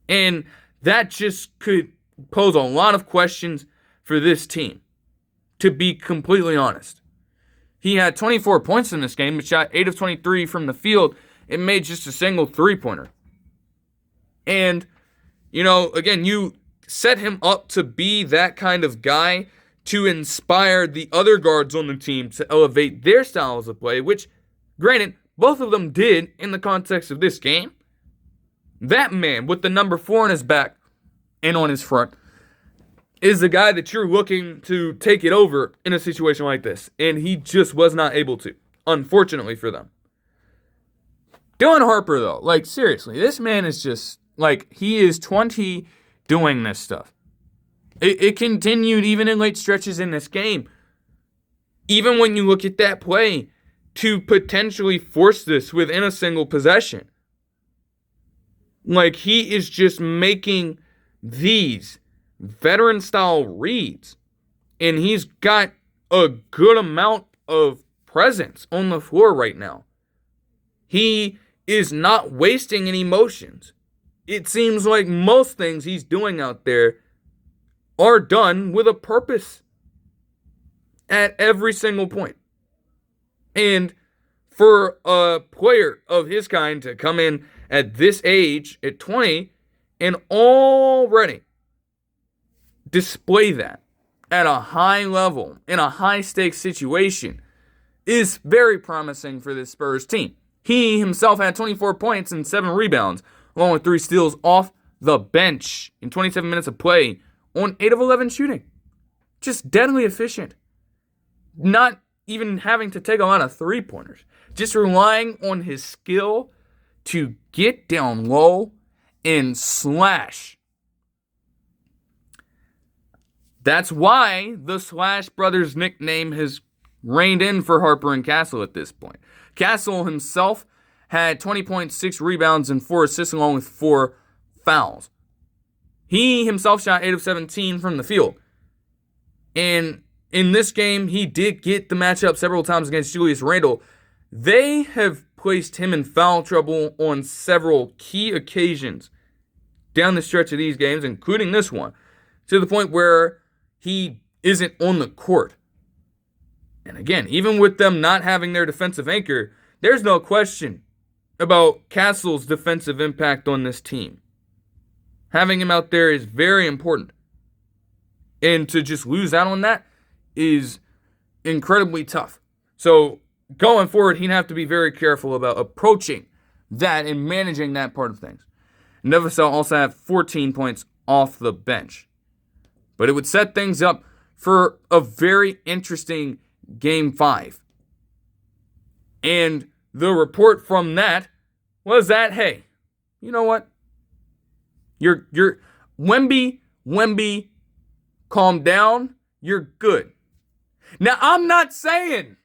And that just could pose a lot of questions for this team, to be completely honest. He had 24 points in this game, but shot 8 of 23 from the field and made just a single three-pointer. And, again, you set him up to be that kind of guy to inspire the other guards on the team to elevate their styles of play, which, granted, both of them did in the context of this game. That man with the number 4 on his back and on his front is the guy that you're looking to take it over in a situation like this. And he just was not able to, unfortunately for them. Dylan Harper, though, seriously, this man is just, he is 20 doing this stuff. It continued even in late stretches in this game. Even when you look at that play to potentially force this within a single possession. He is just making these veteran-style reads. And he's got a good amount of presence on the floor right now. He is not wasting any motions. It seems like most things he's doing out there are done with a purpose at every single point. And for a player of his kind to come in at this age, at 20, and already display that at a high level, in a high-stakes situation, is very promising for this Spurs team. He himself had 24 points and 7 rebounds, along with 3 steals off the bench in 27 minutes of play on 8 of 11 shooting. Just deadly efficient. Not even having to take a lot of three-pointers. Just relying on his skill to get down low and slash. That's why the Slash Brothers nickname has reigned in for Harper and Castle at this point. Castle himself had 20.6 rebounds and 4 assists along with 4 fouls. He himself shot 8 of 17 from the field. And in this game, he did get the matchup several times against Julius Randle. They have placed him in foul trouble on several key occasions down the stretch of these games, including this one, to the point where he isn't on the court. And again, even with them not having their defensive anchor, there's no question about Castle's defensive impact on this team. Having him out there is very important. And to just lose out on that is incredibly tough. So going forward, he'd have to be very careful about approaching that and managing that part of things. Novosel also had 14 points off the bench. But it would set things up for a very interesting Game 5. And the report from that was that, hey, you know what? You're Wemby, calm down. You're good. Now, I'm not saying,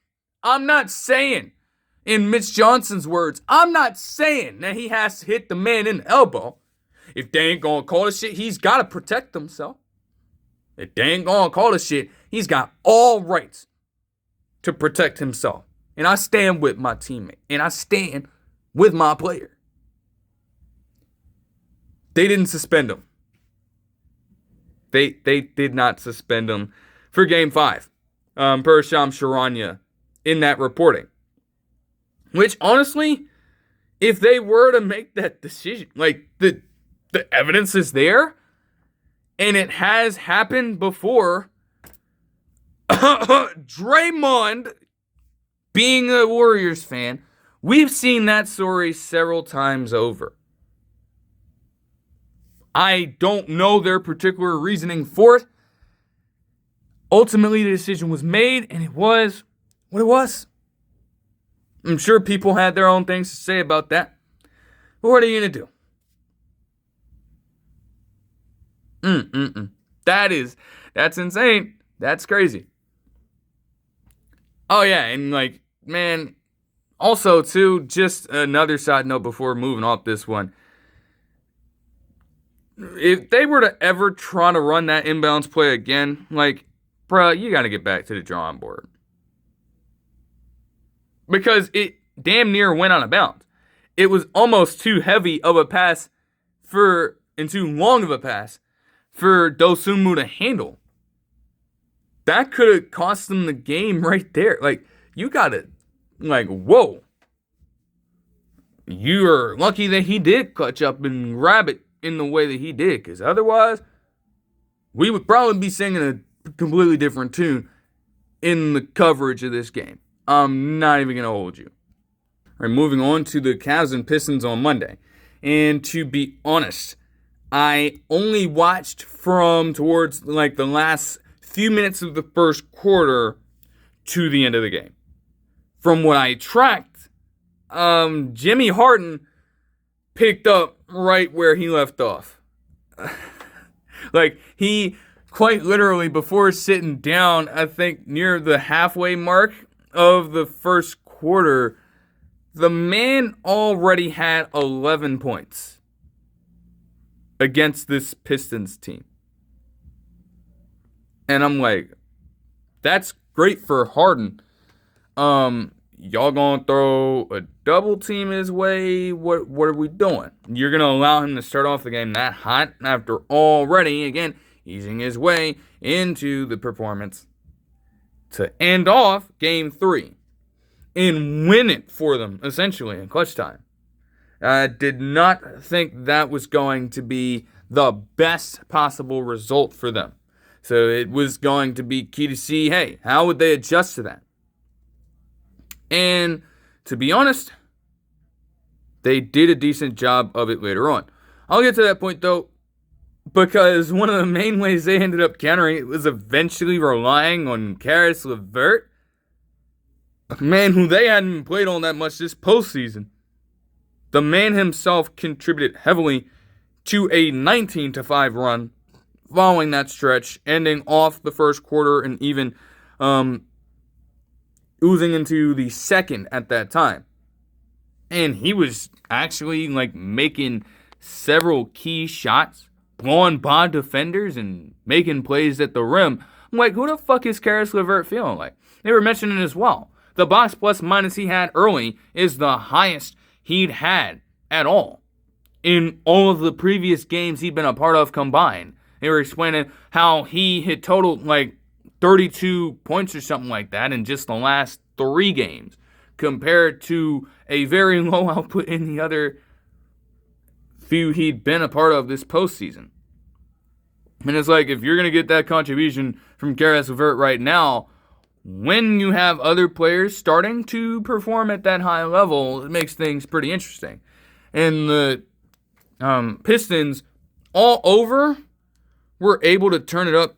in Mitch Johnson's words, I'm not saying that he has to hit the man in the elbow. If they ain't gonna call the shit, he's gotta protect himself. If they ain't gonna call the shit, he's got all rights to protect himself. And I stand with my teammate. And I stand with my player. They didn't suspend him. They did not suspend him for Game 5. Per Shams Charania in that reporting. Which, honestly, if they were to make that decision, like, the evidence is there, and it has happened before. Draymond, being a Warriors fan, we've seen that story several times over. I don't know their particular reasoning for it. Ultimately, the decision was made, and it was what it was. I'm sure people had their own things to say about that. But what are you going to do? That's insane. That's crazy. Oh, yeah, and man, also, too, just another side note before moving off this one. If they were to ever try to run that inbounds play again, bro, you got to get back to the drawing board. Because it damn near went out of bounds. It was almost too heavy of a pass and too long of a pass for Dosunmu to handle. That could have cost them the game right there. You got to, whoa. You're lucky that he did clutch up and grab it in the way that he did, because otherwise, we would probably be singing a completely different tune in the coverage of this game. I'm not even going to hold you. All right, moving on to the Cavs and Pistons on Monday. And to be honest, I only watched from towards like the last few minutes of the first quarter to the end of the game. From what I tracked, Jimmy Harden picked up right where he left off. Like, he quite literally, before sitting down, I think near the halfway mark of the first quarter, the man already had 11 points against this Pistons team. And I'm like, that's great for Harden. Y'all gonna throw a double team his way? What are we doing? You're gonna allow him to start off the game that hot after already, again, easing his way into the performance to end off game 3 and win it for them, essentially, in clutch time. I did not think that was going to be the best possible result for them. So it was going to be key to see, hey, how would they adjust to that? And to be honest, they did a decent job of it later on. I'll get to that point, though, because one of the main ways they ended up countering it was eventually relying on Caris LeVert, a man who they hadn't played on that much this postseason. The man himself contributed heavily to a 19-5 run following that stretch, ending off the first quarter and even oozing into the second at that time. And he was actually like making several key shots, blowing by defenders and making plays at the rim. I'm like, who the fuck is Caris LeVert feeling like? They were mentioning as well. The box plus minus he had early is the highest he'd had at all in all of the previous games he'd been a part of combined. They were explaining how he had totaled like 32 points or something like that in just the last 3 games, compared to a very low output in the other few he'd been a part of this postseason. And it's like, if you're going to get that contribution from Caris LeVert right now, when you have other players starting to perform at that high level, it makes things pretty interesting. And the Pistons all over were able to turn it up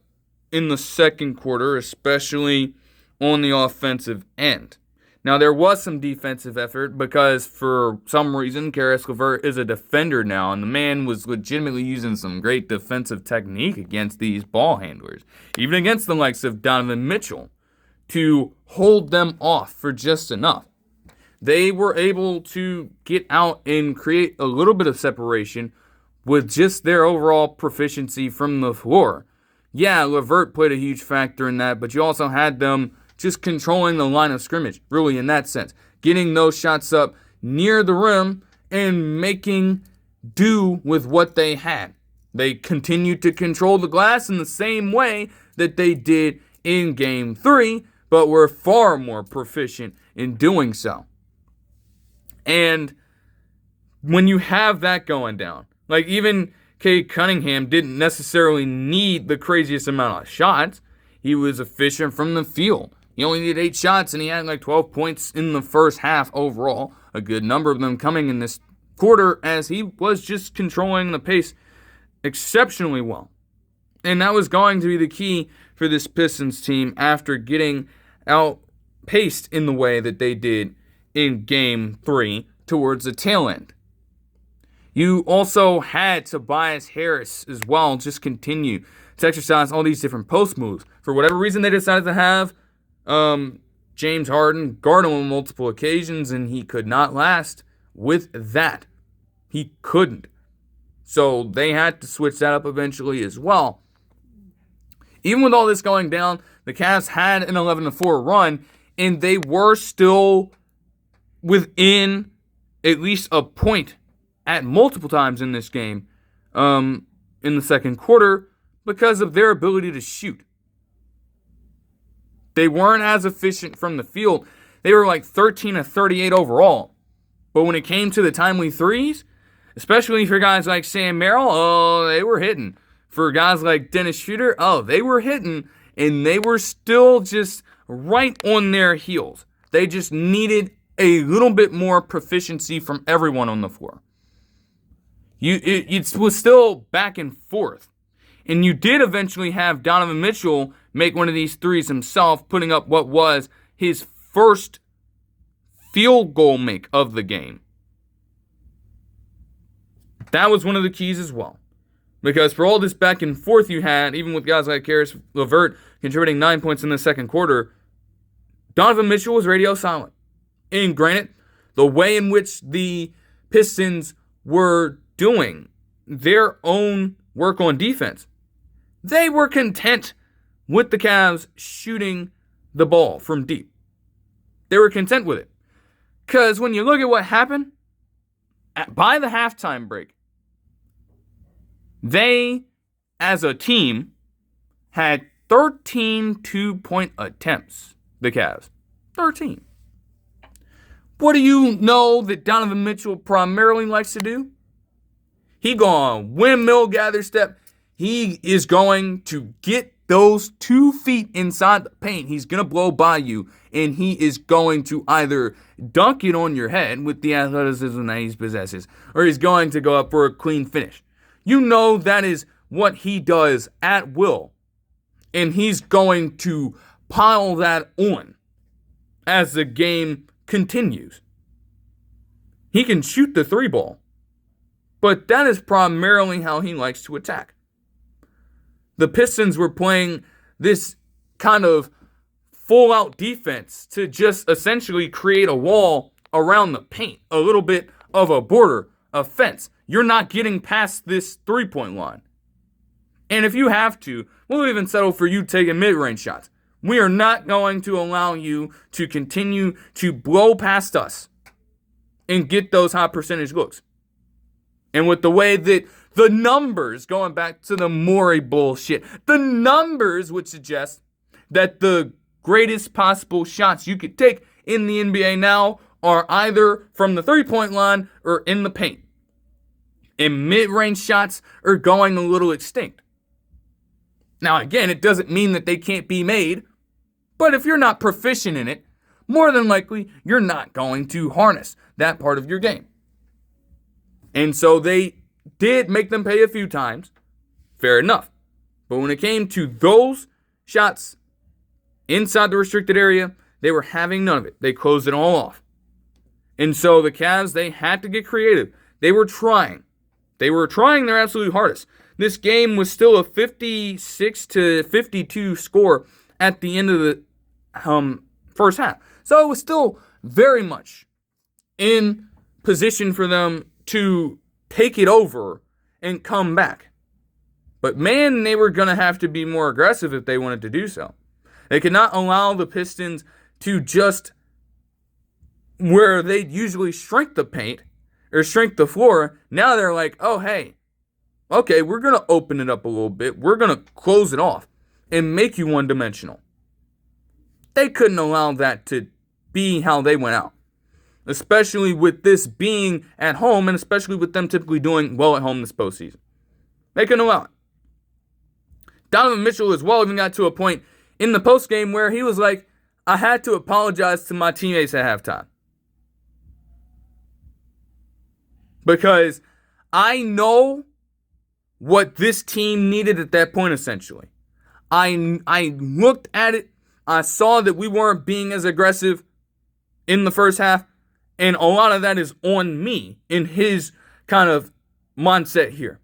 in the second quarter, especially on the offensive end. Now, there was some defensive effort because for some reason, Caris LeVert is a defender now, and the man was legitimately using some great defensive technique against these ball handlers, even against the likes of Donovan Mitchell, to hold them off for just enough. They were able to get out and create a little bit of separation with just their overall proficiency from the floor. Yeah, LeVert played a huge factor in that, but you also had them just controlling the line of scrimmage, really, in that sense. Getting those shots up near the rim and making do with what they had. They continued to control the glass in the same way that they did in Game 3, but were far more proficient in doing so. And when you have that going down, like even Cade Cunningham didn't necessarily need the craziest amount of shots. He was efficient from the field. He only needed 8 shots, and he had like 12 points in the first half overall. A good number of them coming in this quarter, as he was just controlling the pace exceptionally well. And that was going to be the key for this Pistons team after getting outpaced in the way that they did in Game 3 towards the tail end. You also had Tobias Harris as well just continue to exercise all these different post moves. For whatever reason, they decided to have James Harden guard him on multiple occasions, and he could not last with that. He couldn't. So they had to switch that up eventually as well. Even with all this going down, the Cavs had an 11-4 run, and they were still within at least a point at multiple times in this game in the second quarter because of their ability to shoot. They weren't as efficient from the field. They were like 13 of 38 overall. But when it came to the timely threes, Especially for guys like Sam Merrill, oh, they were hitting. For guys like Dennis Schroeder, oh, they were hitting, and they were still just right on their heels. They just needed a little bit more proficiency from everyone on the floor. It was still back and forth. And you did eventually have Donovan Mitchell make one of these threes himself, putting up what was his first field goal make of the game. That was one of the keys as well. Because for all this back and forth you had, even with guys like Karis LeVert contributing 9 points in the second quarter, Donovan Mitchell was radio silent. And granted, the way in which the Pistons were doing their own work on defense, they were content with the Cavs shooting the ball from deep. They were content with it. Because when you look at what happened, by the halftime break, they, as a team, had 13 two-point attempts, the Cavs. 13. What do you know that Donovan Mitchell primarily likes to do? He going windmill gather step. He is going to get those 2 feet inside the paint. He's going to blow by you, and he is going to either dunk it on your head with the athleticism that he possesses, or he's going to go up for a clean finish. You know that is what he does at will, and he's going to pile that on as the game continues. He can shoot the 3 ball, but that is primarily how he likes to attack. The Pistons were playing this kind of full-out defense to just essentially create a wall around the paint, a little bit of a border, a fence. You're not getting past this 3-point line. And if you have to, we'll even settle for you taking mid-range shots. We are not going to allow you to continue to blow past us and get those high percentage looks. And with the way that the numbers, going back to the Morey bullshit, the numbers would suggest that the greatest possible shots you could take in the NBA now are either from the 3-point line or in the paint. And mid-range shots are going a little extinct. Now, again, it doesn't mean that they can't be made, but if you're not proficient in it, more than likely, you're not going to harness that part of your game. And so they did make them pay a few times. Fair enough. But when it came to those shots inside the restricted area, they were having none of it. They closed it all off. And so the Cavs, they had to get creative. They were trying. They were trying their absolute hardest. This game was still a 56-52 score at the end of the first half. So it was still very much in position for them to take it over and come back. But man, they were going to have to be more aggressive if they wanted to do so. They could not allow the Pistons to just, where they usually shrink the paint or shrink the floor, now they're like, oh, hey, okay, we're going to open it up a little bit. We're going to close it off and make you one-dimensional. They couldn't allow that to be how they went out, especially with this being at home and especially with them typically doing well at home this postseason. They couldn't allow it. Donovan Mitchell as well even got to a point in the postgame where he was like, I had to apologize to my teammates at halftime. Because I know what this team needed at that point, essentially. I looked at it. I saw that we weren't being as aggressive in the first half. And a lot of that is on me in his kind of mindset here.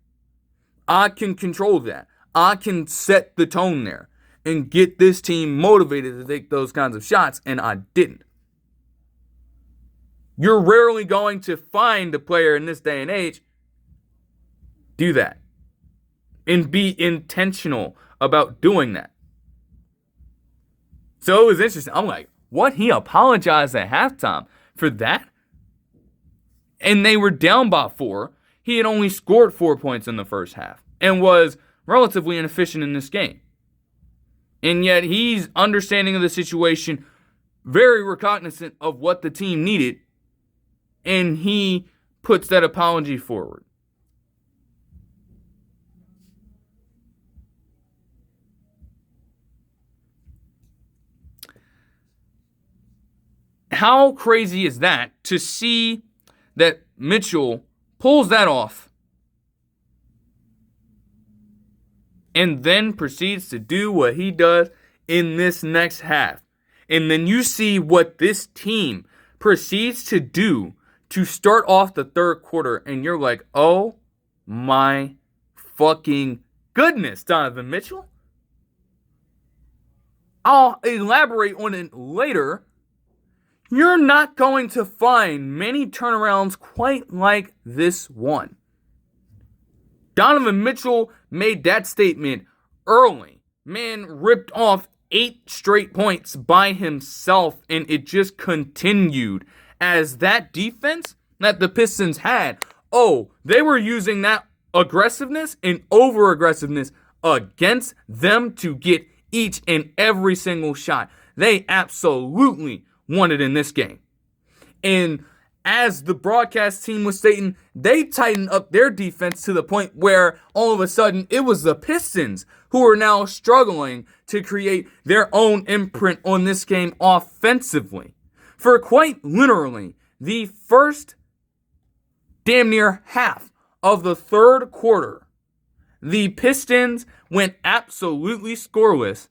I can control that. I can set the tone there and get this team motivated to take those kinds of shots, and I didn't. You're rarely going to find a player in this day and age do that and be intentional about doing that. So it was interesting. I'm like, what? He apologized at halftime for that? And they were down by 4. He had only scored 4 points in the first half and was relatively inefficient in this game. And yet he's understanding of the situation, very recognizant of what the team needed, and he puts that apology forward. How crazy is that to see that Mitchell pulls that off and then proceeds to do what he does in this next half? And then you see what this team proceeds to do to start off the third quarter, and you're like, oh my fucking goodness, Donovan Mitchell. I'll elaborate on it later. You're not going to find many turnarounds quite like this one. Donovan Mitchell made that statement early. Man ripped off 8 straight points by himself, and it just continued as that defense that the Pistons had. Oh, they were using that aggressiveness and over-aggressiveness against them to get each and every single shot. They absolutely won it in this game. And as the broadcast team was stating, they tightened up their defense to the point where all of a sudden it was the Pistons who are now struggling to create their own imprint on this game offensively. For quite literally, the first damn near half of the third quarter, the Pistons went absolutely scoreless,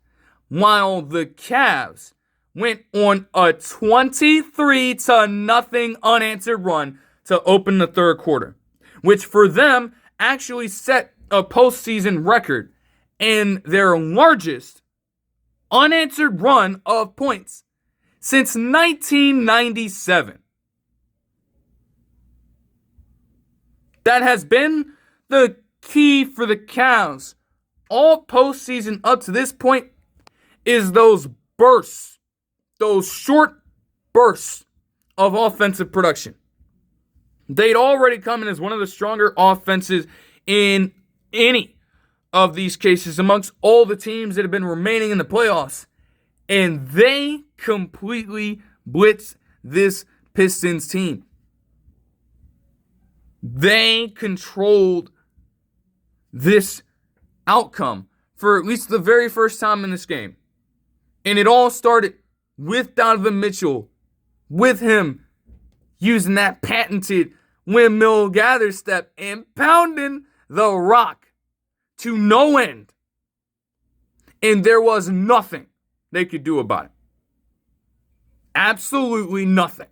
while the Cavs went on a 23-0 unanswered run to open the third quarter, which for them actually set a postseason record and their largest unanswered run of points since 1997. That has been the key for the Cavs all postseason up to this point, is those bursts, those short bursts of offensive production. They'd already come in as one of the stronger offenses in any of these cases amongst all the teams that have been remaining in the playoffs. And they completely blitzed this Pistons team. They controlled this outcome for at least the very first time in this game. And it all started with Donovan Mitchell, with him using that patented windmill gather step and pounding the rock to no end. And there was nothing they could do about it. Absolutely nothing.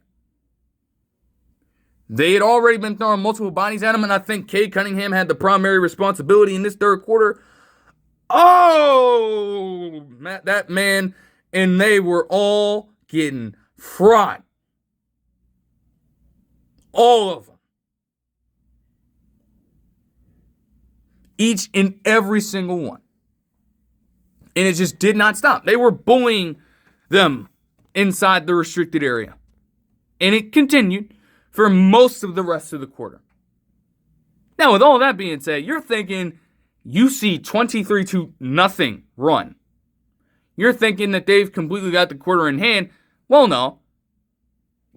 They had already been throwing multiple bodies at him, and I think Cade Cunningham had the primary responsibility in this third quarter. Oh, that man, and they were all getting fried. All of them. Each and every single one. And it just did not stop. They were bullying them inside the restricted area. And it continued for most of the rest of the quarter. Now, with all that being said, you're thinking you see 23-0 run. You're thinking that they've completely got the quarter in hand. Well, no.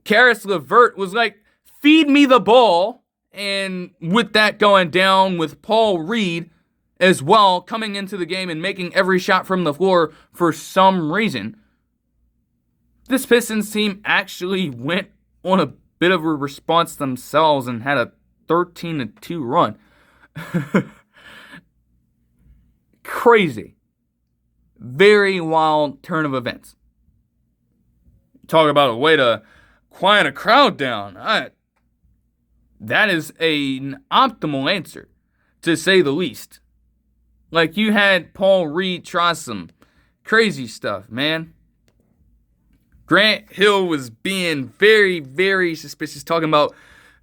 Karis LeVert was like, feed me the ball. And with that going down, with Paul Reed as well coming into the game and making every shot from the floor for some reason, this Pistons team actually went on a bit of a response themselves and had a 13-2 run. Crazy. Very wild turn of events. Talk about a way to quiet a crowd down. That is an optimal answer, to say the least. Like, you had Paul Reed try some crazy stuff, man. Grant Hill was being very, very suspicious, talking about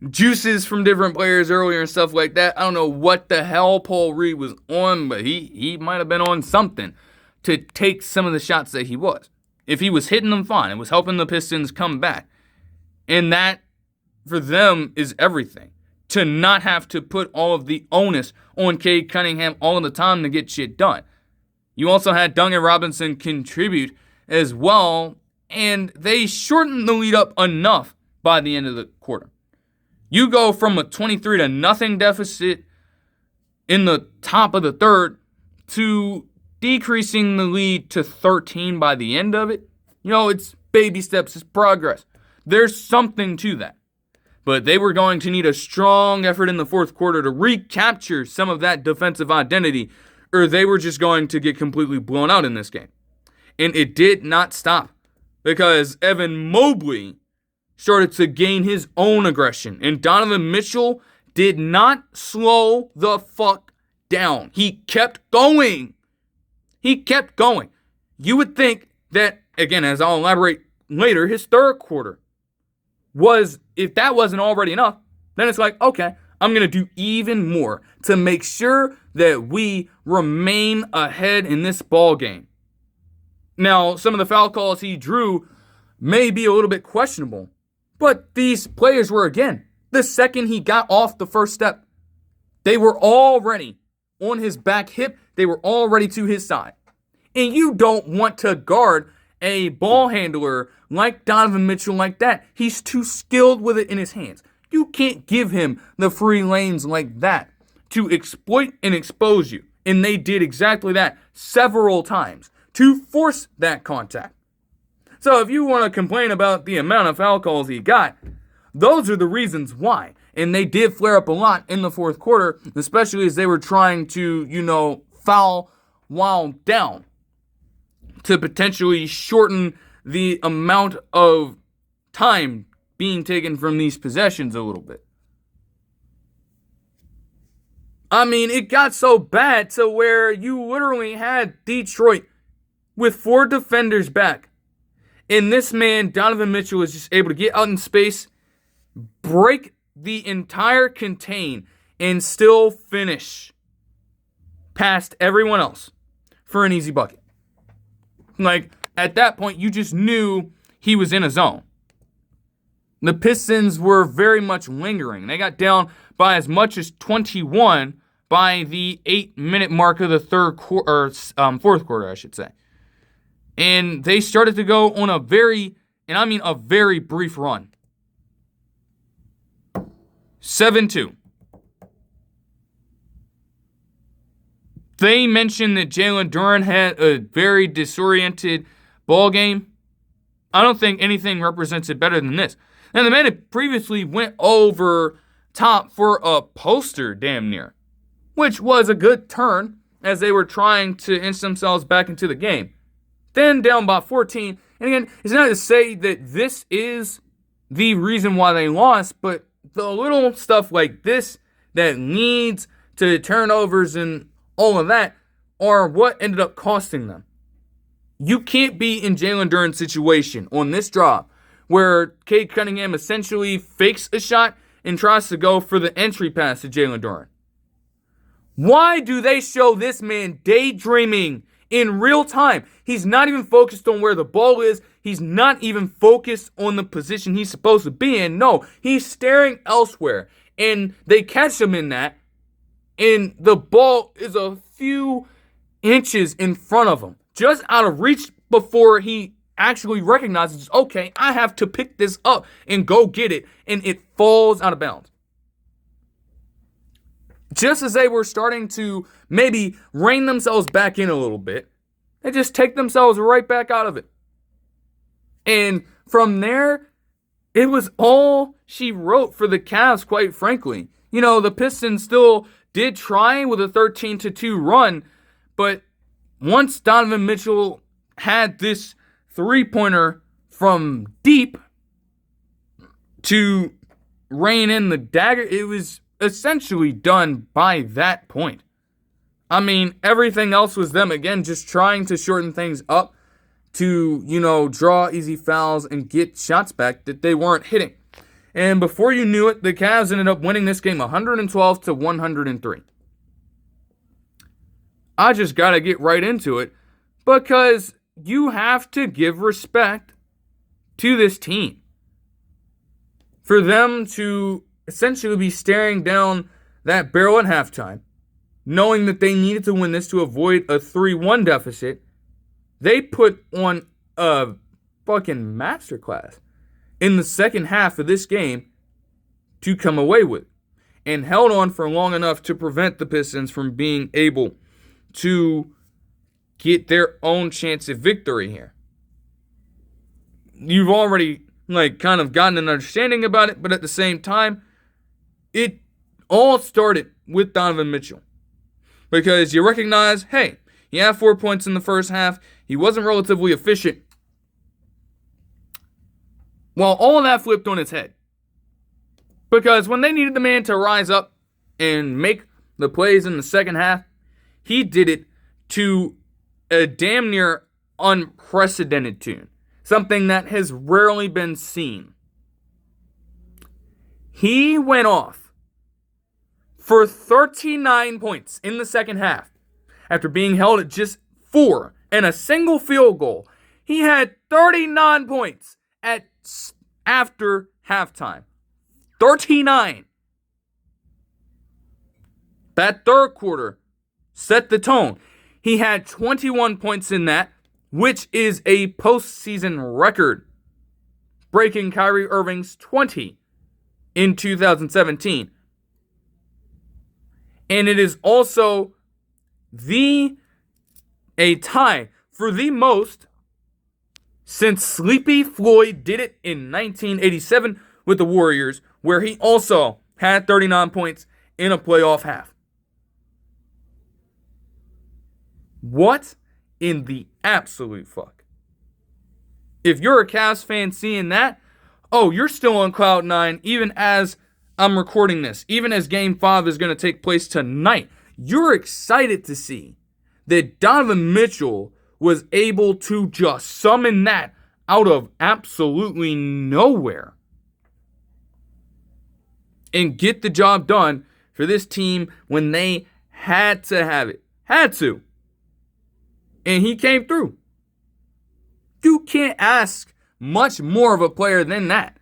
juices from different players earlier and stuff like that. I don't know what the hell Paul Reed was on, but he might have been on something to take some of the shots that he was. If he was hitting them, fine. It was helping the Pistons come back. And that, for them, is everything. To not have to put all of the onus on Cade Cunningham all the time to get shit done. You also had Duncan Robinson contribute as well, and they shortened the lead up enough by the end of the quarter. You go from a 23-0 deficit in the top of the third to decreasing the lead to 13 by the end of it. It's baby steps, it's progress. There's something to that. But they were going to need a strong effort in the fourth quarter to recapture some of that defensive identity, or they were just going to get completely blown out in this game. And it did not stop, because Evan Mobley started to gain his own aggression, and Donovan Mitchell did not slow the fuck down. He kept going. You would think that, again, as I'll elaborate later, his third quarter was, if that wasn't already enough, then it's like, okay, I'm going to do even more to make sure that we remain ahead in this ball game. Now, some of the foul calls he drew may be a little bit questionable, but these players were, again, the second he got off the first step, they were already on his back hip. They were already to his side. And you don't want to guard a ball handler like Donovan Mitchell like that. He's too skilled with it in his hands. You can't give him the free lanes like that to exploit and expose you. And they did exactly that several times to force that contact. So if you want to complain about the amount of foul calls he got, those are the reasons why. And they did flare up a lot in the fourth quarter, especially as they were trying to, foul while down to potentially shorten the amount of time being taken from these possessions a little bit. I mean, it got so bad to where you literally had Detroit with 4 defenders back. And this man, Donovan Mitchell, was just able to get out in space, break the entire contain, and still finish past everyone else for an easy bucket. Like, at that point, you just knew he was in a zone. The Pistons were very much lingering. They got down by as much as 21 by the 8-minute mark of the fourth quarter, I should say. And they started to go on a very brief run. 7-2. They mentioned that Jalen Duren had a very disoriented ball game. I don't think anything represents it better than this. Now, the man had previously went over top for a poster, damn near, which was a good turn as they were trying to inch themselves back into the game. Then down by 14. And again, it's not to say that this is the reason why they lost, but the little stuff like this that leads to turnovers and all of that are what ended up costing them. You can't be in Jalen Duren's situation on this drive where Cade Cunningham essentially fakes a shot and tries to go for the entry pass to Jalen Duren. Why do they show this man daydreaming in real time? He's not even focused on where the ball is. He's not even focused on the position he's supposed to be in. No, he's staring elsewhere. And they catch him in that. And the ball is a few inches in front of him, just out of reach before he actually recognizes, okay, I have to pick this up and go get it. And it falls out of bounds. Just as they were starting to maybe rein themselves back in a little bit, they just take themselves right back out of it. And from there, it was all she wrote for the Cavs, quite frankly. The Pistons still did try with a 13-2 run, but once Donovan Mitchell had this three-pointer from deep to rein in the dagger, it was essentially done by that point. I mean, everything else was them, again, just trying to shorten things up to, draw easy fouls and get shots back that they weren't hitting. And before you knew it, the Cavs ended up winning this game 112-103. I just got to get right into it because you have to give respect to this team. For them to essentially be staring down that barrel at halftime, knowing that they needed to win this to avoid a 3-1 deficit, they put on a fucking masterclass in the second half of this game to come away with, and held on for long enough to prevent the Pistons from being able to get their own chance at victory here. You've already kind of gotten an understanding about it, but at the same time, it all started with Donovan Mitchell. Because you recognize, hey, he had 4 points in the first half. He wasn't relatively efficient. Well, all of that flipped on its head. Because when they needed the man to rise up and make the plays in the second half, he did it to a damn near unprecedented tune. Something that has rarely been seen. He went off for 39 points in the second half after being held at just 4 and a single field goal. He had 39 points after halftime. 39. That third quarter set the tone. He had 21 points in that, which is a postseason record, breaking Kyrie Irving's 20 in 2017. And it is also a tie for the most since Sleepy Floyd did it in 1987 with the Warriors, where he also had 39 points in a playoff half. What in the absolute fuck? If you're a Cavs fan seeing that, you're still on cloud 9 even as I'm recording this, even as Game 5 is going to take place tonight. You're excited to see that Donovan Mitchell was able to just summon that out of absolutely nowhere and get the job done for this team when they had to have it. Had to. And he came through. You can't ask much more of a player than that.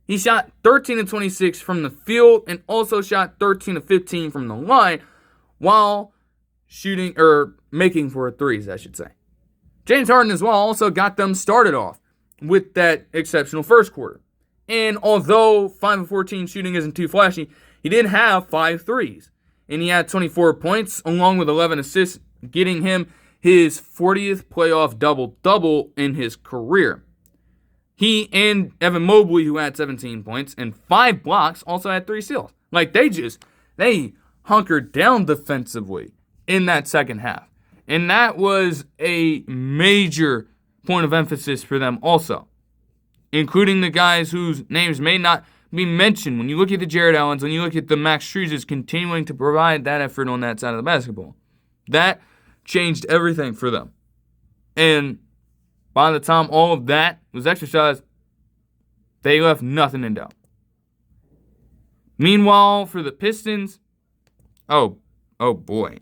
He shot 13 of 26 from the field and also shot 13 of 15 from the line while making for threes, I should say. James Harden as well also got them started off with that exceptional first quarter. And although 5 of 14 shooting isn't too flashy, he did have 5 threes. And he had 24 points along with 11 assists, getting him his 40th playoff double-double in his career. He and Evan Mobley, who had 17 points and 5 blocks, also had 3 steals. They hunkered down defensively in that second half. And that was a major point of emphasis for them also, including the guys whose names may not be mentioned. When you look at the Jared Allens, when you look at the Max Struses continuing to provide that effort on that side of the basketball, that changed everything for them. And by the time all of that was exercised, they left nothing in doubt. Meanwhile, for the Pistons, oh boy.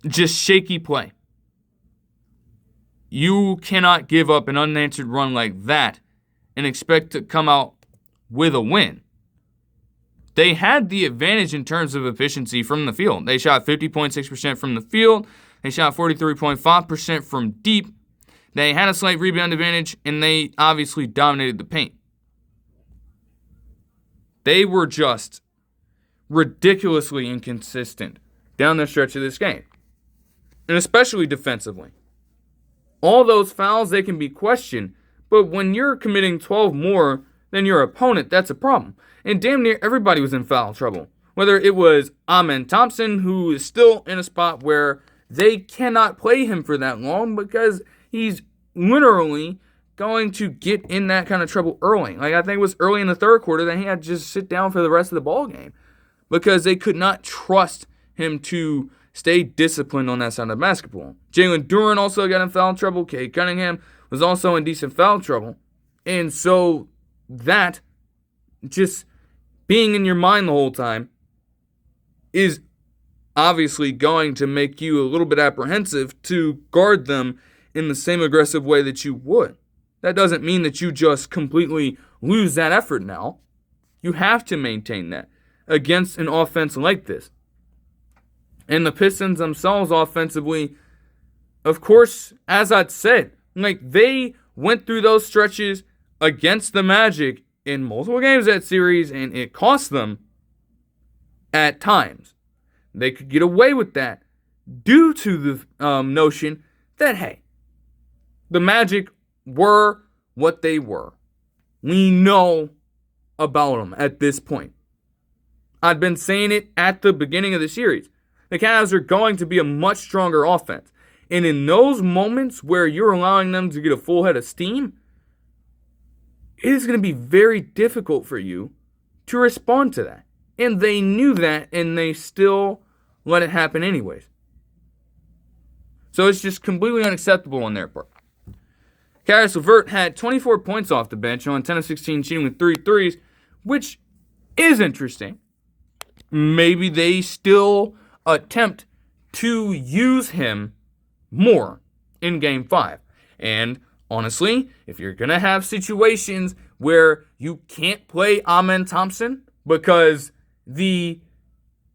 Just shaky play. You cannot give up an unanswered run like that and expect to come out with a win. They had the advantage in terms of efficiency from the field. They shot 50.6% from the field. They shot 43.5% from deep. They had a slight rebound advantage, and they obviously dominated the paint. They were just ridiculously inconsistent down the stretch of this game, and especially defensively. All those fouls, they can be questioned, but when you're committing 12 more than your opponent, that's a problem. And damn near everybody was in foul trouble. Whether it was Amen Thompson, who is still in a spot where they cannot play him for that long because he's literally going to get in that kind of trouble early. I think it was early in the third quarter that he had to just sit down for the rest of the ball game because they could not trust him to stay disciplined on that side of basketball. Jalen Duren also got in foul trouble. Cade Cunningham was also in decent foul trouble. And so that just being in your mind the whole time is obviously going to make you a little bit apprehensive to guard them in the same aggressive way that you would. That doesn't mean that you just completely lose that effort now. You have to maintain that against an offense like this. And the Pistons themselves offensively, of course, as I'd said, they went through those stretches against the Magic in multiple games that series, and it cost them at times. They could get away with that due to the notion that, hey, the Magic were what they were. We know about them at this point. I've been saying it at the beginning of the series. The Cavs are going to be a much stronger offense. And in those moments where you're allowing them to get a full head of steam, it is going to be very difficult for you to respond to that. And they knew that, and they still let it happen anyways. So it's just completely unacceptable on their part. Caris LeVert had 24 points off the bench on 10 of 16 shooting with 3 threes, which is interesting. Maybe they still attempt to use him more in Game 5. And honestly, if you're going to have situations where you can't play Amen Thompson because the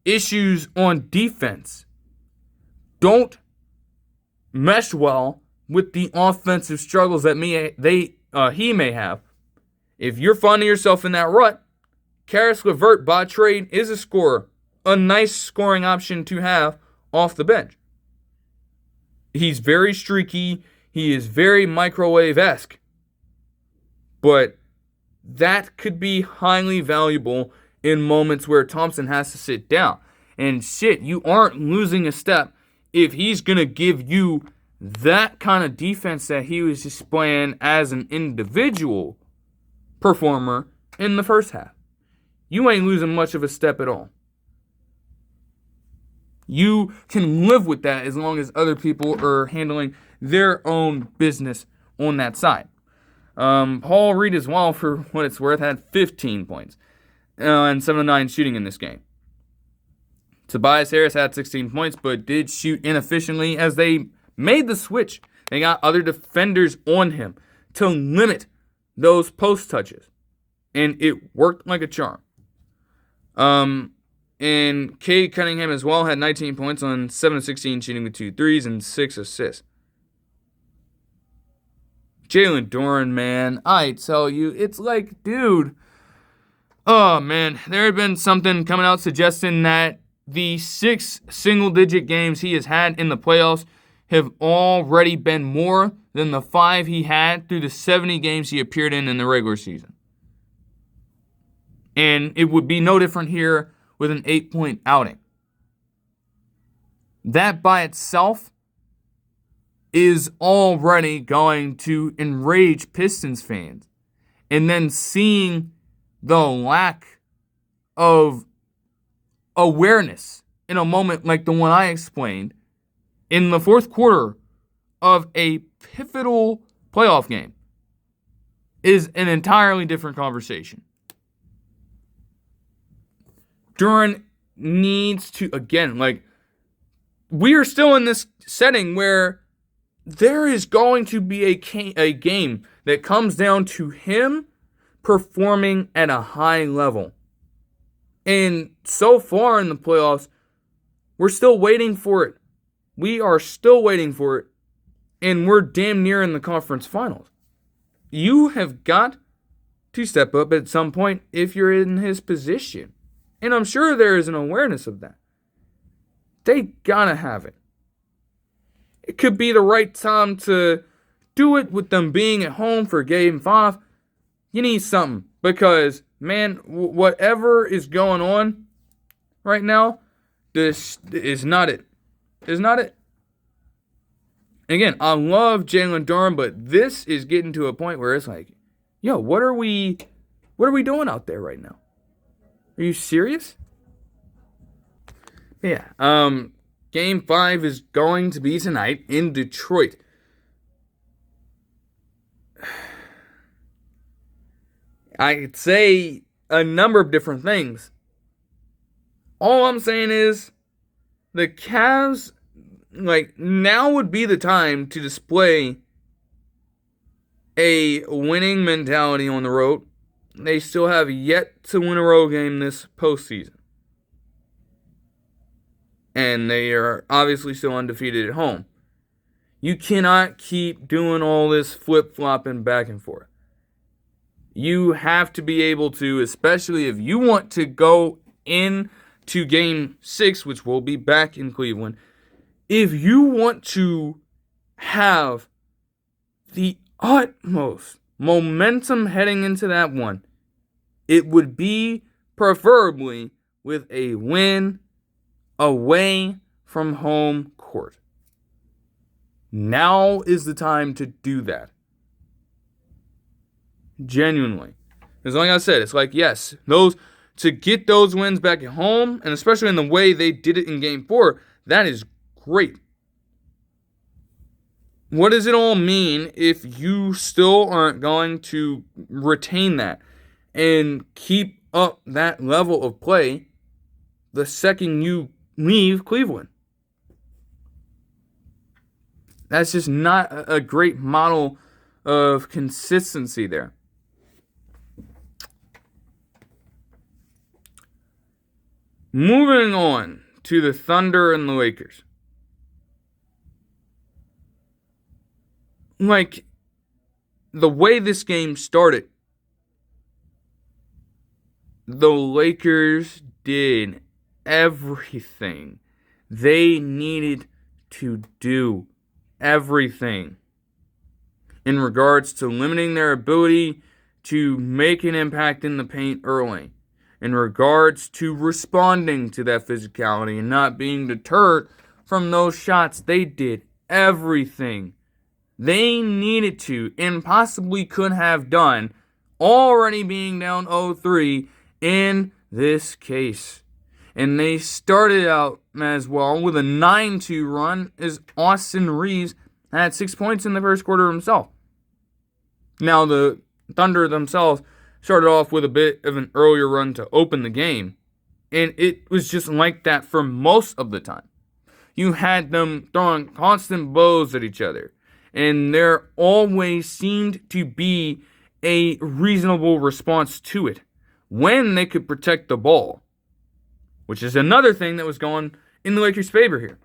issues on defense don't mesh well with the offensive struggles that he may have, if you're finding yourself in that rut, Caris LeVert by trade is a scorer, a nice scoring option to have off the bench. He's very streaky. He is very microwave-esque. But that could be highly valuable in moments where Thompson has to sit down. And shit, you aren't losing a step if he's going to give you that kind of defense that he was displaying as an individual performer in the first half. You ain't losing much of a step at all. You can live with that as long as other people are handling their own business on that side. Paul Reed as well, for what it's worth, had 15 points and 7 of 9 shooting in this game. Tobias Harris had 16 points, but did shoot inefficiently as they made the switch. They got other defenders on him to limit those post touches. And it worked like a charm. And Cade Cunningham as well had 19 points on 7 of 16 shooting with 2 threes and 6 assists. Jalen Duren, man, I tell you, it's like, dude. Oh, man, there had been something coming out suggesting that the 6 single-digit games he has had in the playoffs have already been more than the 5 he had through the 70 games he appeared in the regular season. And it would be no different here with an 8-point outing. That by itself is already going to enrage Pistons fans. And then seeing the lack of awareness in a moment like the one I explained in the fourth quarter of a pivotal playoff game is an entirely different conversation. Duren needs to, again, we are still in this setting where there is going to be a game that comes down to him performing at a high level. And so far in the playoffs, we're still waiting for it. We are still waiting for it. And we're damn near in the conference finals. You have got to step up at some point if you're in his position. And I'm sure there is an awareness of that. They gotta have it. It could be the right time to do it with them being at home for Game 5. You need something. Because, man, whatever is going on right now, this is not it. It's not it. Again, I love Jalen Duren, but this is getting to a point where it's like, yo, what are we doing out there right now? Are you serious? Yeah. Game 5 is going to be tonight in Detroit. I could say a number of different things. All I'm saying is the Cavs, now would be the time to display a winning mentality on the road. They still have yet to win a road game this postseason. And they are obviously still undefeated at home. You cannot keep doing all this flip-flopping back and forth. You have to be able to, especially if you want to go into Game 6, which will be back in Cleveland, if you want to have the utmost momentum heading into that one, it would be preferably with a win away from home court. Now is the time to do that. Genuinely. Because like I said, it's like, yes, to get those wins back at home, and especially in the way they did it in Game 4, that is great. What does it all mean if you still aren't going to retain that and keep up that level of play the second you leave Cleveland? That's just not a great model of consistency there. Moving on to the Thunder and the Lakers. Like, the way this game started, the Lakers did everything they needed to do. Everything in regards to limiting their ability to make an impact in the paint early, in regards to responding to that physicality and not being deterred from those shots. They did everything they needed to and possibly could have done, already being down 0-3 in this case. And they started out as well with a 9-2 run as Austin Reeves had 6 points in the first quarter himself. Now, the Thunder themselves started off with a bit of an earlier run to open the game, and it was just like that for most of the time. You had them throwing constant blows at each other, and there always seemed to be a reasonable response to it when they could protect the ball, which is another thing that was going in the Lakers' favor here.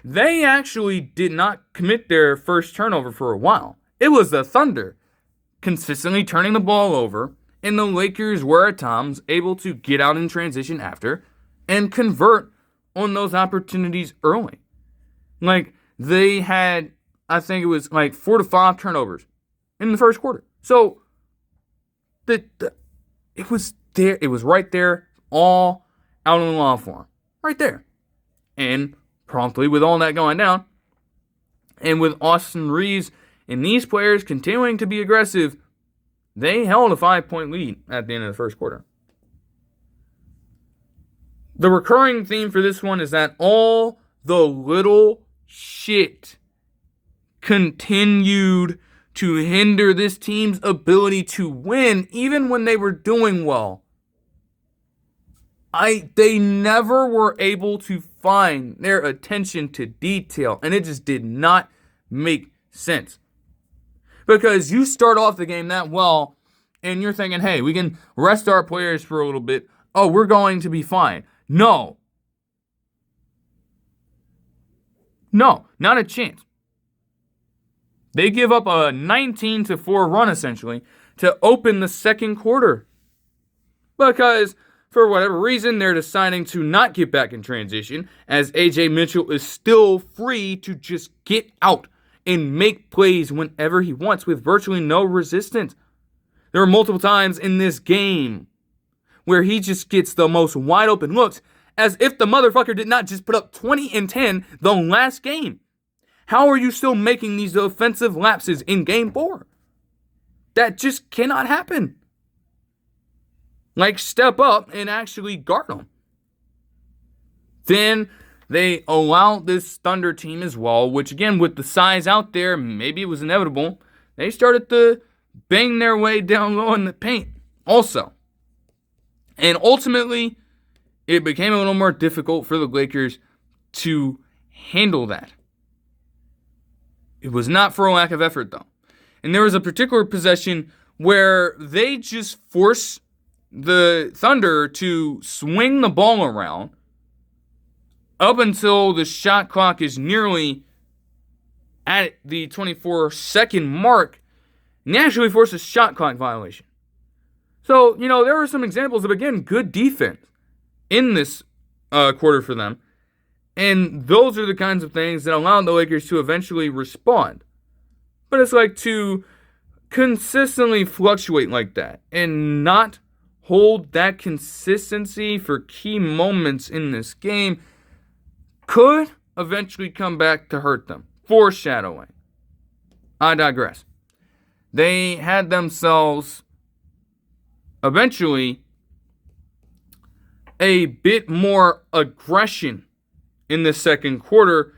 They actually did not commit their first turnover for a while. It was the Thunder consistently turning the ball over, and the Lakers were at times able to get out in transition after and convert on those opportunities early. Like, they had, I think it was like 4 to 5 turnovers in the first quarter. So, it was there. It was right there, all out on the lawn for them. Right there. And promptly, with all that going down, and with Austin Reeves and these players continuing to be aggressive, they held a 5-point lead at the end of the first quarter. The recurring theme for this one is that all the little shit continued to hinder this team's ability to win, even when they were doing well. They never were able to find their attention to detail, and it just did not make sense. Because you start off the game that well, and you're thinking, hey, we can rest our players for a little bit. Oh, we're going to be fine. No, not a chance. They give up a 19-4 run, essentially, to open the second quarter. Because, for whatever reason, they're deciding to not get back in transition, as A.J. Mitchell is still free to just get out and make plays whenever he wants with virtually no resistance. There were multiple times in this game where he just gets the most wide open looks, as if the motherfucker did not just put up 20 and 10 the last game. How are you still making these offensive lapses in Game 4? That just cannot happen. Like, step up and actually guard them. Then they allowed this Thunder team as well, which again, with the size out there, maybe it was inevitable. They started to bang their way down low in the paint also. And ultimately, it became a little more difficult for the Lakers to handle that. It was not for a lack of effort, though. And there was a particular possession where they just forced the Thunder to swing the ball around up until the shot clock is nearly at the 24-second mark and actually forced a shot clock violation. So, there were some examples of, again, good defense in this quarter for them. And those are the kinds of things that allowed the Lakers to eventually respond. But it's like to consistently fluctuate like that and not hold that consistency for key moments in this game could eventually come back to hurt them. Foreshadowing. I digress. They had themselves eventually a bit more aggression in the second quarter.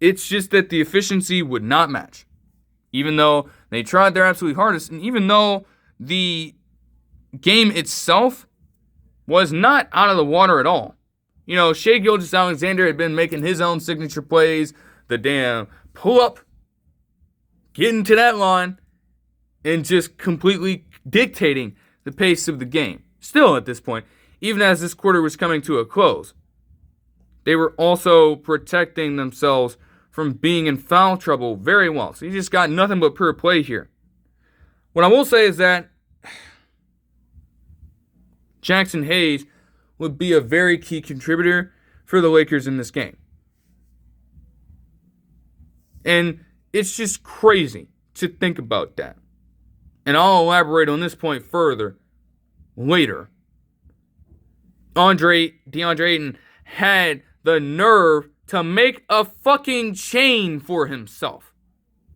It's just that the efficiency would not match. Even though they tried their absolute hardest, and even though the game itself was not out of the water at all. Shai Gilgeous-Alexander had been making his own signature plays, the damn pull-up, getting to that line, and just completely dictating the pace of the game. Still at this point, even as this quarter was coming to a close, they were also protecting themselves from being in foul trouble very well. So you just got nothing but pure play here. What I will say is that Jackson Hayes would be a very key contributor for the Lakers in this game. And it's just crazy to think about that. And I'll elaborate on this point further later. DeAndre Ayton had the nerve to make a fucking chain for himself.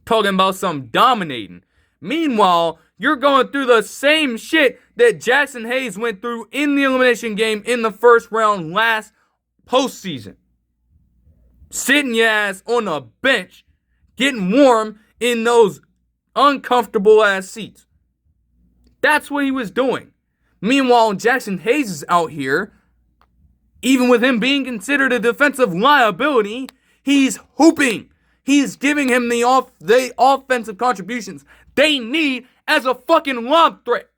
Talking about some dominating. Meanwhile, you're going through the same shit that Jackson Hayes went through in the elimination game in the first round last postseason. Sitting your ass on a bench, getting warm in those uncomfortable ass seats. That's what he was doing. Meanwhile, Jackson Hayes is out here, even with him being considered a defensive liability, he's hooping. He's giving him the offensive contributions they need as a fucking lob threat.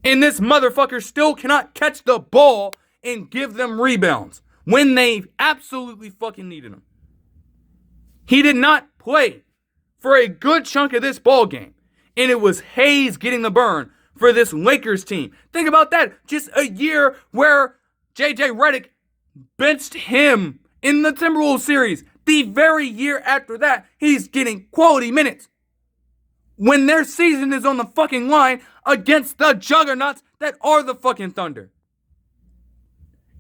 And this motherfucker still cannot catch the ball and give them rebounds when they absolutely fucking needed him. He did not play for a good chunk of this ball game. And it was Hayes getting the burn for this Lakers team. Think about that. Just a year where J.J. Redick benched him in the Timberwolves series. The very year after that, he's getting quality minutes. When their season is on the fucking line against the juggernauts that are the fucking Thunder.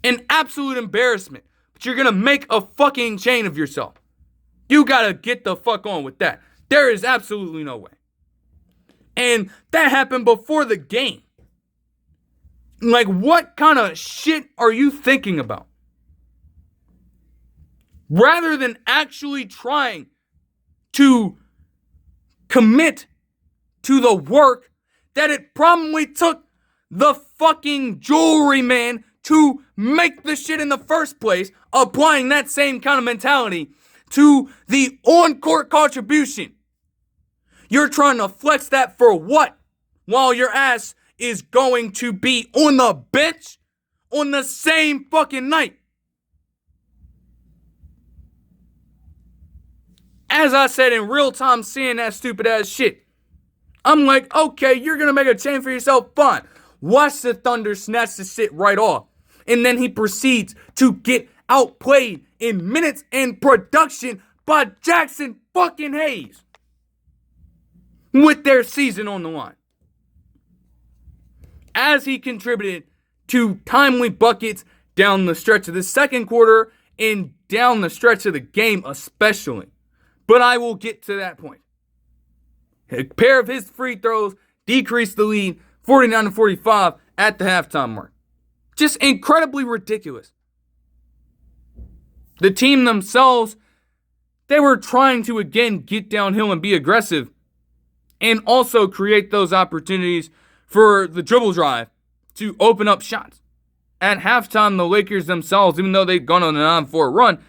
An absolute embarrassment. But you're going to make a fucking chain of yourself. You got to get the fuck on with that. There is absolutely no way. And that happened before the game. Like, what kind of shit are you thinking about? Rather than actually trying to commit to the work that it probably took the fucking jewelry man to make the shit in the first place, applying that same kind of mentality to the on-court contribution. You're trying to flex that for what? While your ass is going to be on the bench on the same fucking night. As I said in real time, seeing that stupid ass shit, I'm like, okay, you're going to make a chain for yourself, fine. Watch the Thunder snatch the shit right off. And then he proceeds to get outplayed in minutes and production by Jackson fucking Hayes. With their season on the line. As he contributed to timely buckets down the stretch of the second quarter and down the stretch of the game especially. But I will get to that point. A pair of his free throws decreased the lead 49-45 at the halftime mark. Just incredibly ridiculous. The team themselves, they were trying to again get downhill and be aggressive and also create those opportunities for the dribble drive to open up shots. At halftime, the Lakers themselves, even though they'd gone on a 9-4 run,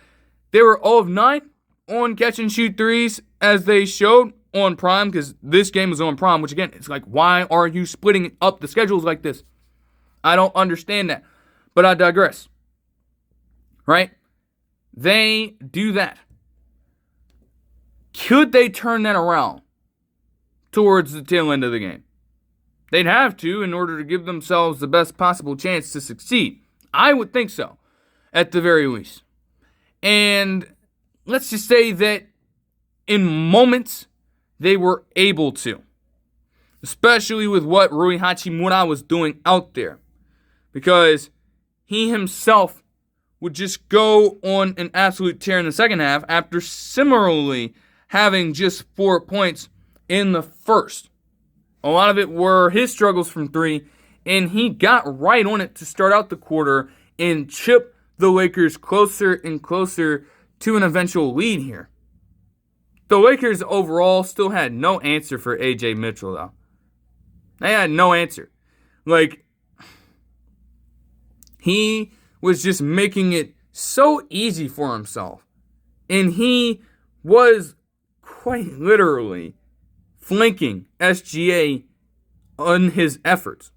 they were 0 of 9 on catch and shoot threes as they showed on Prime, because this game was on Prime, which again, it's like, why are you splitting up the schedules like this? I don't understand that, but I digress. Right? They do that. Could they turn that around towards the tail end of the game? They'd have to in order to give themselves the best possible chance to succeed. I would think so, at the very least. And let's just say that in moments, they were able to. Especially with what Rui Hachimura was doing out there. Because he himself would just go on an absolute tear in the second half after similarly having just 4 points in the first. A lot of it were his struggles from three, and he got right on it to start out the quarter and chip the Lakers closer and closer to an eventual lead here. The Lakers overall still had no answer for A.J. Mitchell, though. They had no answer. He was just making it so easy for himself. And he was quite literally flanking SGA on his efforts.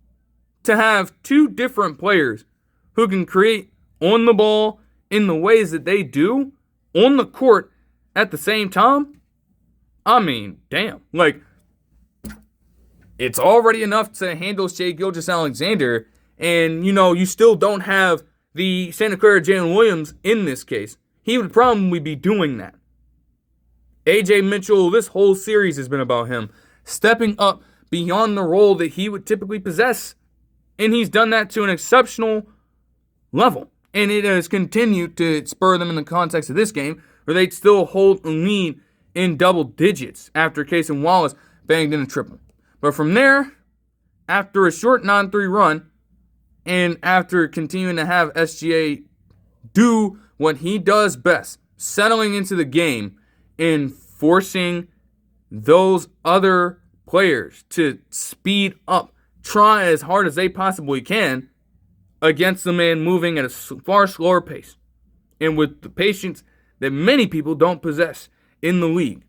To have two different players who can create on the ball in the ways that they do on the court at the same time, I mean, damn. It's already enough to handle Shai Gilgeous-Alexander, and, you still don't have the Santa Clara Jalen Williams in this case. He would probably be doing that. A.J. Mitchell, this whole series has been about him stepping up beyond the role that he would typically possess. And he's done that to an exceptional level. And it has continued to spur them in the context of this game, where they'd still hold a lead in double digits after Cason Wallace banged in a triple. But from there, after a short 9-3 run, and after continuing to have SGA do what he does best, settling into the game and forcing those other players to speed up, try as hard as they possibly can against the man moving at a far slower pace and with the patience that many people don't possess in the league.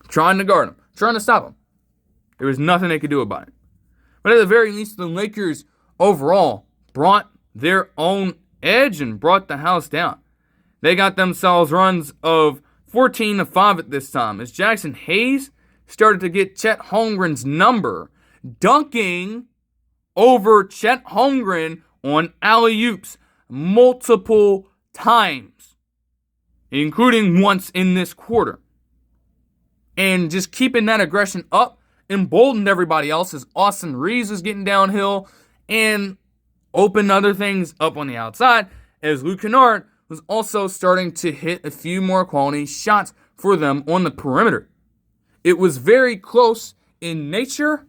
Trying to guard him, trying to stop him. There was nothing they could do about it. But at the very least, the Lakers overall brought their own edge and brought the house down. They got themselves runs of 14-5 at this time as Jackson Hayes started to get Chet Holmgren's number, dunking over Chet Holmgren on alley-oops multiple times, including once in this quarter. And just keeping that aggression up emboldened everybody else as Austin Reeves was getting downhill and opened other things up on the outside as Luke Kennard was also starting to hit a few more quality shots for them on the perimeter. It was very close in nature,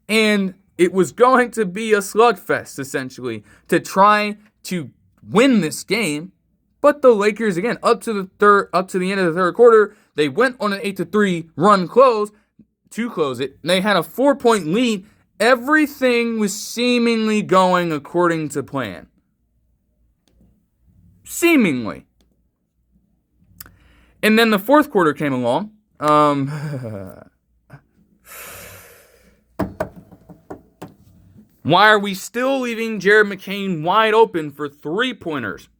and it was going to be a slugfest, essentially, to try to win this game. But the Lakers, again, up to the end of the third quarter, they went on an 8-3 run to close it. They had a 4-point lead. Everything was seemingly going according to plan. Seemingly. And then the fourth quarter came along. Why are we still leaving Jared McCain wide open for three-pointers?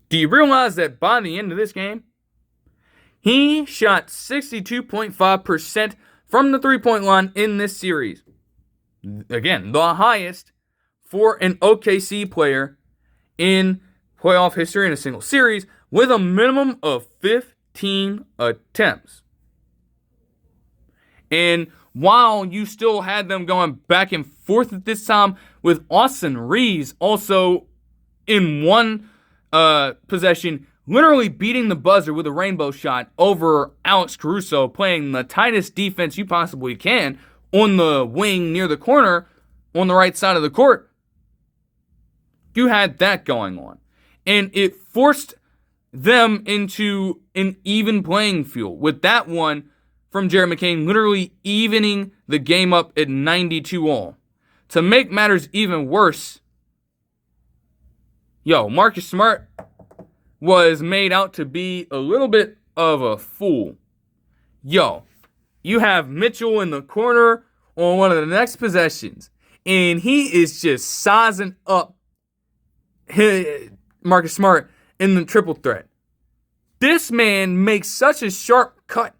Do you realize that by the end of this game, he shot 62.5% from the three-point line in this series? Again, the highest for an OKC player in playoff history in a single series with a minimum of 15 attempts. And while you still had them going back and forth at this time with Austin Reeves also in one possession, literally beating the buzzer with a rainbow shot over Alex Caruso, playing the tightest defense you possibly can on the wing near the corner on the right side of the court. You had that going on. And it forced them into an even playing field with that one from Jared McCain literally evening the game up at 92 all. To make matters even worse, Marcus Smart was made out to be a little bit of a fool. You have Mitchell in the corner on one of the next possessions, and he is just sizing up Marcus Smart in the triple threat. This man makes such a sharp cut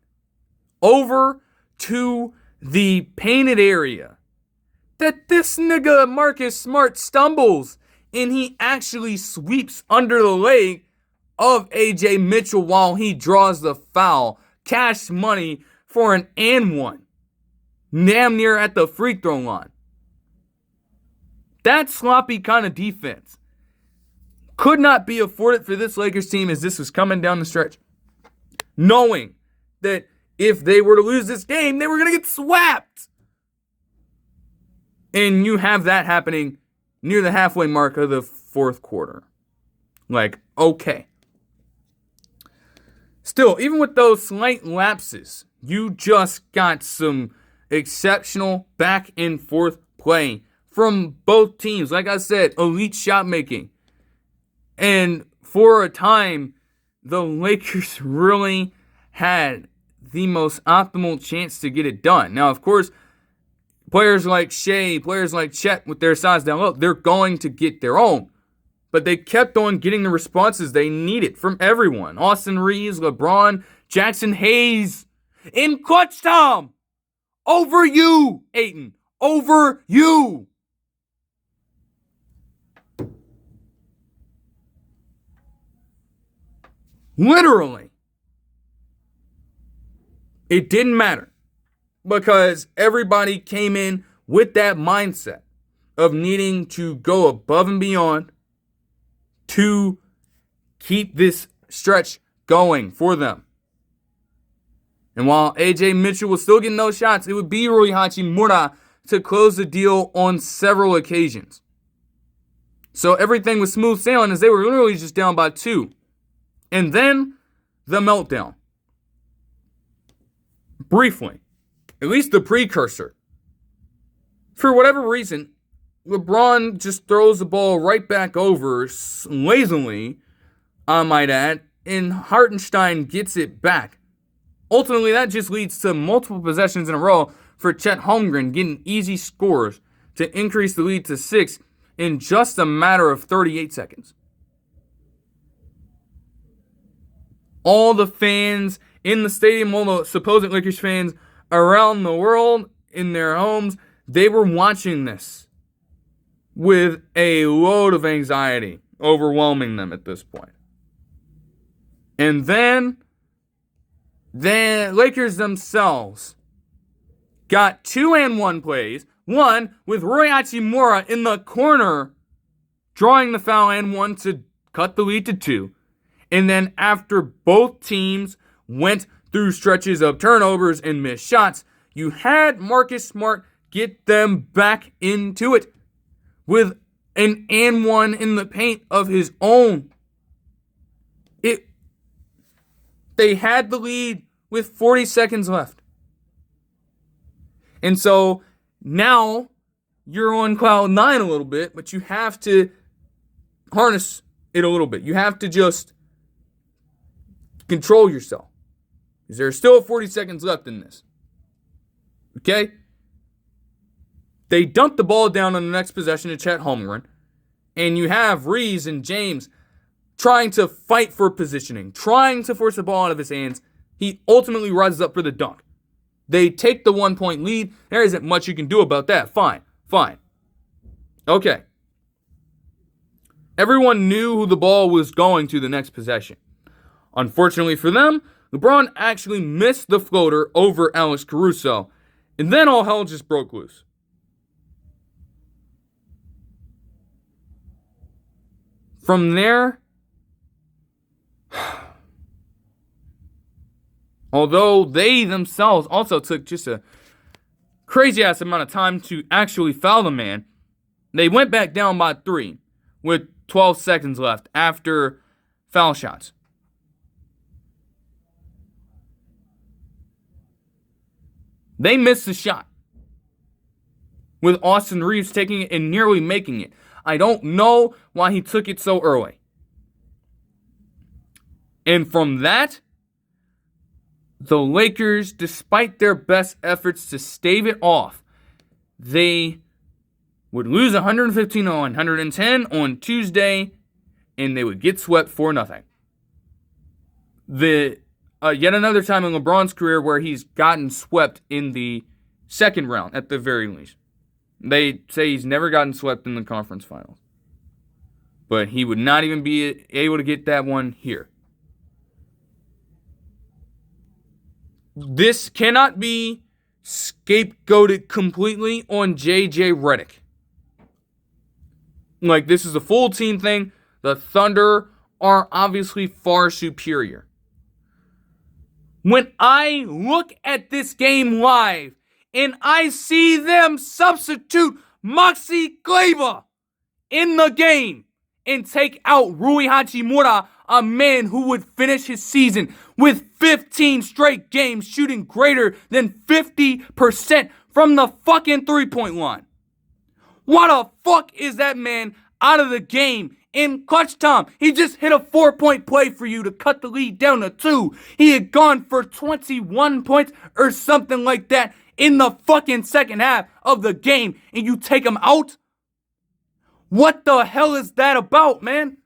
over to the painted area that this nigga Marcus Smart stumbles and he actually sweeps under the leg of AJ Mitchell while he draws the foul. Cash money for an and one. Damn near at the free throw line. That sloppy kind of defense could not be afforded for this Lakers team as this was coming down the stretch. Knowing that if they were to lose this game, they were going to get swept. And you have that happening near the halfway mark of the fourth quarter. Like, okay. Still, even with those slight lapses, you just got some exceptional back and forth play from both teams. Like I said, elite shot making. And for a time, the Lakers really had the most optimal chance to get it done. Now, of course, players like Shea, players like Chet with their size down low, they're going to get their own. But they kept on getting the responses they needed from everyone. Austin Reeves, LeBron, Jackson Hayes, in clutch time. Over you, Ayton. Over you. Literally. It didn't matter because everybody came in with that mindset of needing to go above and beyond to keep this stretch going for them. And while AJ Mitchell was still getting those shots, it would be Rui Hachimura to close the deal on several occasions. So everything was smooth sailing as they were literally just down by 2. And then the meltdown. Briefly, at least the precursor. For whatever reason, LeBron just throws the ball right back over lazily, I might add, and Hartenstein gets it back. Ultimately, that just leads to multiple possessions in a row for Chet Holmgren getting easy scores to increase the lead to 6 in just a matter of 38 seconds. All the fans in the stadium, all the supposed Lakers fans around the world in their homes, they were watching this with a load of anxiety overwhelming them at this point. And then the Lakers themselves got 2-and-1 plays. One with Rui Hachimura in the corner drawing the foul and 1 to cut the lead to 2. And then after both teams went through stretches of turnovers and missed shots, you had Marcus Smart get them back into it with an and 1 in the paint of his own. They had the lead with 40 seconds left. And so now you're on cloud 9 a little bit, but you have to harness it a little bit. You have to just control yourself. Because there's still 40 seconds left in this. Okay? They dumped the ball down on the next possession to Chet Holmgren. And you have Reeves and James trying to fight for positioning, trying to force the ball out of his hands. He ultimately rises up for the dunk. They take the 1-point lead. There isn't much you can do about that. Fine. Okay. Everyone knew who the ball was going to the next possession. Unfortunately for them, LeBron actually missed the floater over Alex Caruso. And then all hell just broke loose. From there, although they themselves also took just a crazy-ass amount of time to actually foul the man, they went back down by 3 with 12 seconds left after foul shots. They missed the shot with Austin Reeves taking it and nearly making it. I don't know why he took it so early. And from that, the Lakers, despite their best efforts to stave it off, they would lose 115-110 on Tuesday, and they would get swept for nothing. the yet another time in LeBron's career where he's gotten swept in the second round at the very least. They say he's never gotten swept in the conference finals. But he would not even be able to get that one here. This cannot be scapegoated completely on JJ Redick. Like, this is a full team thing. The Thunder are obviously far superior. When I look at this game live and I see them substitute Maxi Kleber in the game and take out Rui Hachimura, a man who would finish his season with 15 straight games shooting greater than 50% from the fucking three-point line. Why the fuck is that man out of the game in clutch time? He just hit a 4-point play for you to cut the lead down to 2. He had gone for 21 points or something like that in the fucking second half of the game, and you take him out? What the hell is that about, man?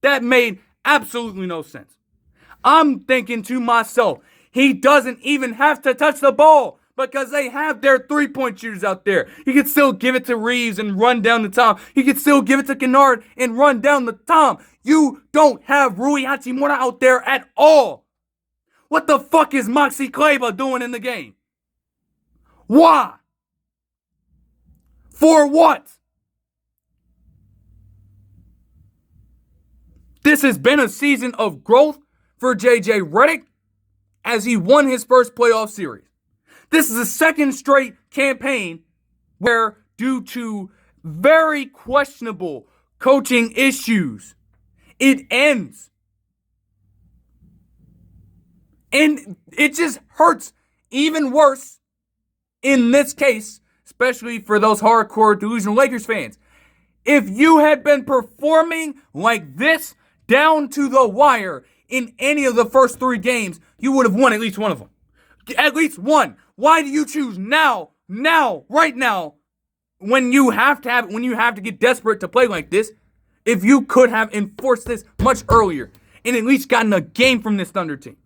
That made absolutely no sense. I'm thinking to myself, he doesn't even have to touch the ball because they have their three-point shooters out there. He could still give it to Reeves and run down the Tom. He could still give it to Kennard and run down the Tom. You don't have Rui Hachimura out there at all. What the fuck is Maxi Kleber doing in the game? Why? For what? This has been a season of growth for JJ Redick as he won his first playoff series. This is the second straight campaign where, due to very questionable coaching issues, it ends. And it just hurts even worse in this case, especially for those hardcore delusional Lakers fans. If you had been performing like this down to the wire in any of the first 3 games, you would have won at least one of them. At least one. Why do you choose now, right now, when you have to get desperate to play like this, if you could have enforced this much earlier and at least gotten a game from this Thunder team?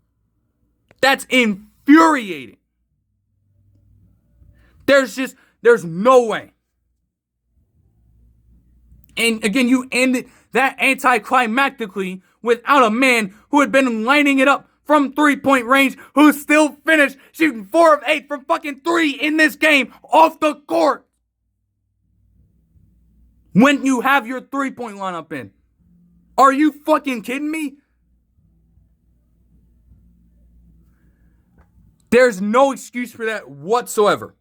That's infuriating. There's no way. And again, you ended that anticlimactically without a man who had been lining it up from three-point range, who still finished shooting 4 of 8 from fucking 3 in this game off the court. When you have your three-point lineup in. Are you fucking kidding me? There's no excuse for that whatsoever.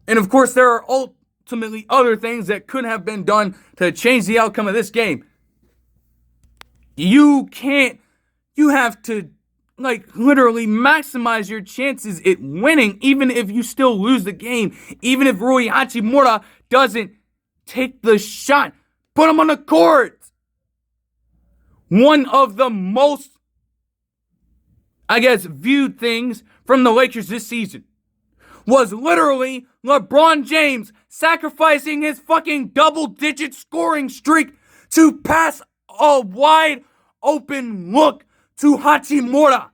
And of course, there are ultimately other things that could have been done to change the outcome of this game. You have to, literally maximize your chances at winning, even if you still lose the game. Even if Rui Hachimura doesn't take the shot, put him on the court. One of the most, viewed things from the Lakers this season was literally LeBron James sacrificing his fucking double-digit scoring streak to pass a wide open look to Hachimura.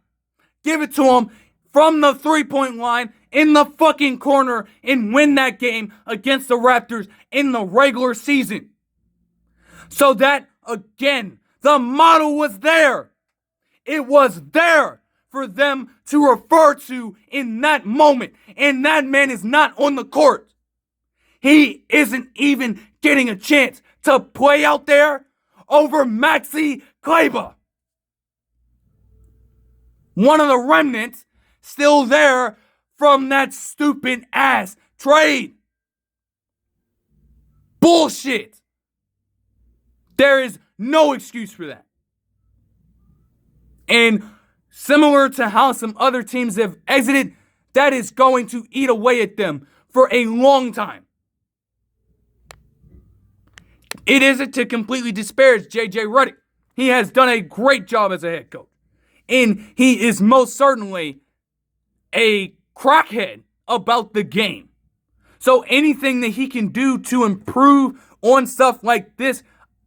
Give it to him from the three-point line in the fucking corner and win that game against the Raptors in the regular season. So that, again, the model was there. It was there for them to refer to in that moment. And that man is not on the court. He isn't even getting a chance to play out there over Maxi Kleber. One of the remnants still there from that stupid ass trade. Bullshit. There is no excuse for that. And similar to how some other teams have exited, that is going to eat away at them for a long time. It isn't to completely disparage JJ Redick. He has done a great job as a head coach. And he is most certainly a crackhead about the game. So anything that he can do to improve on stuff like this,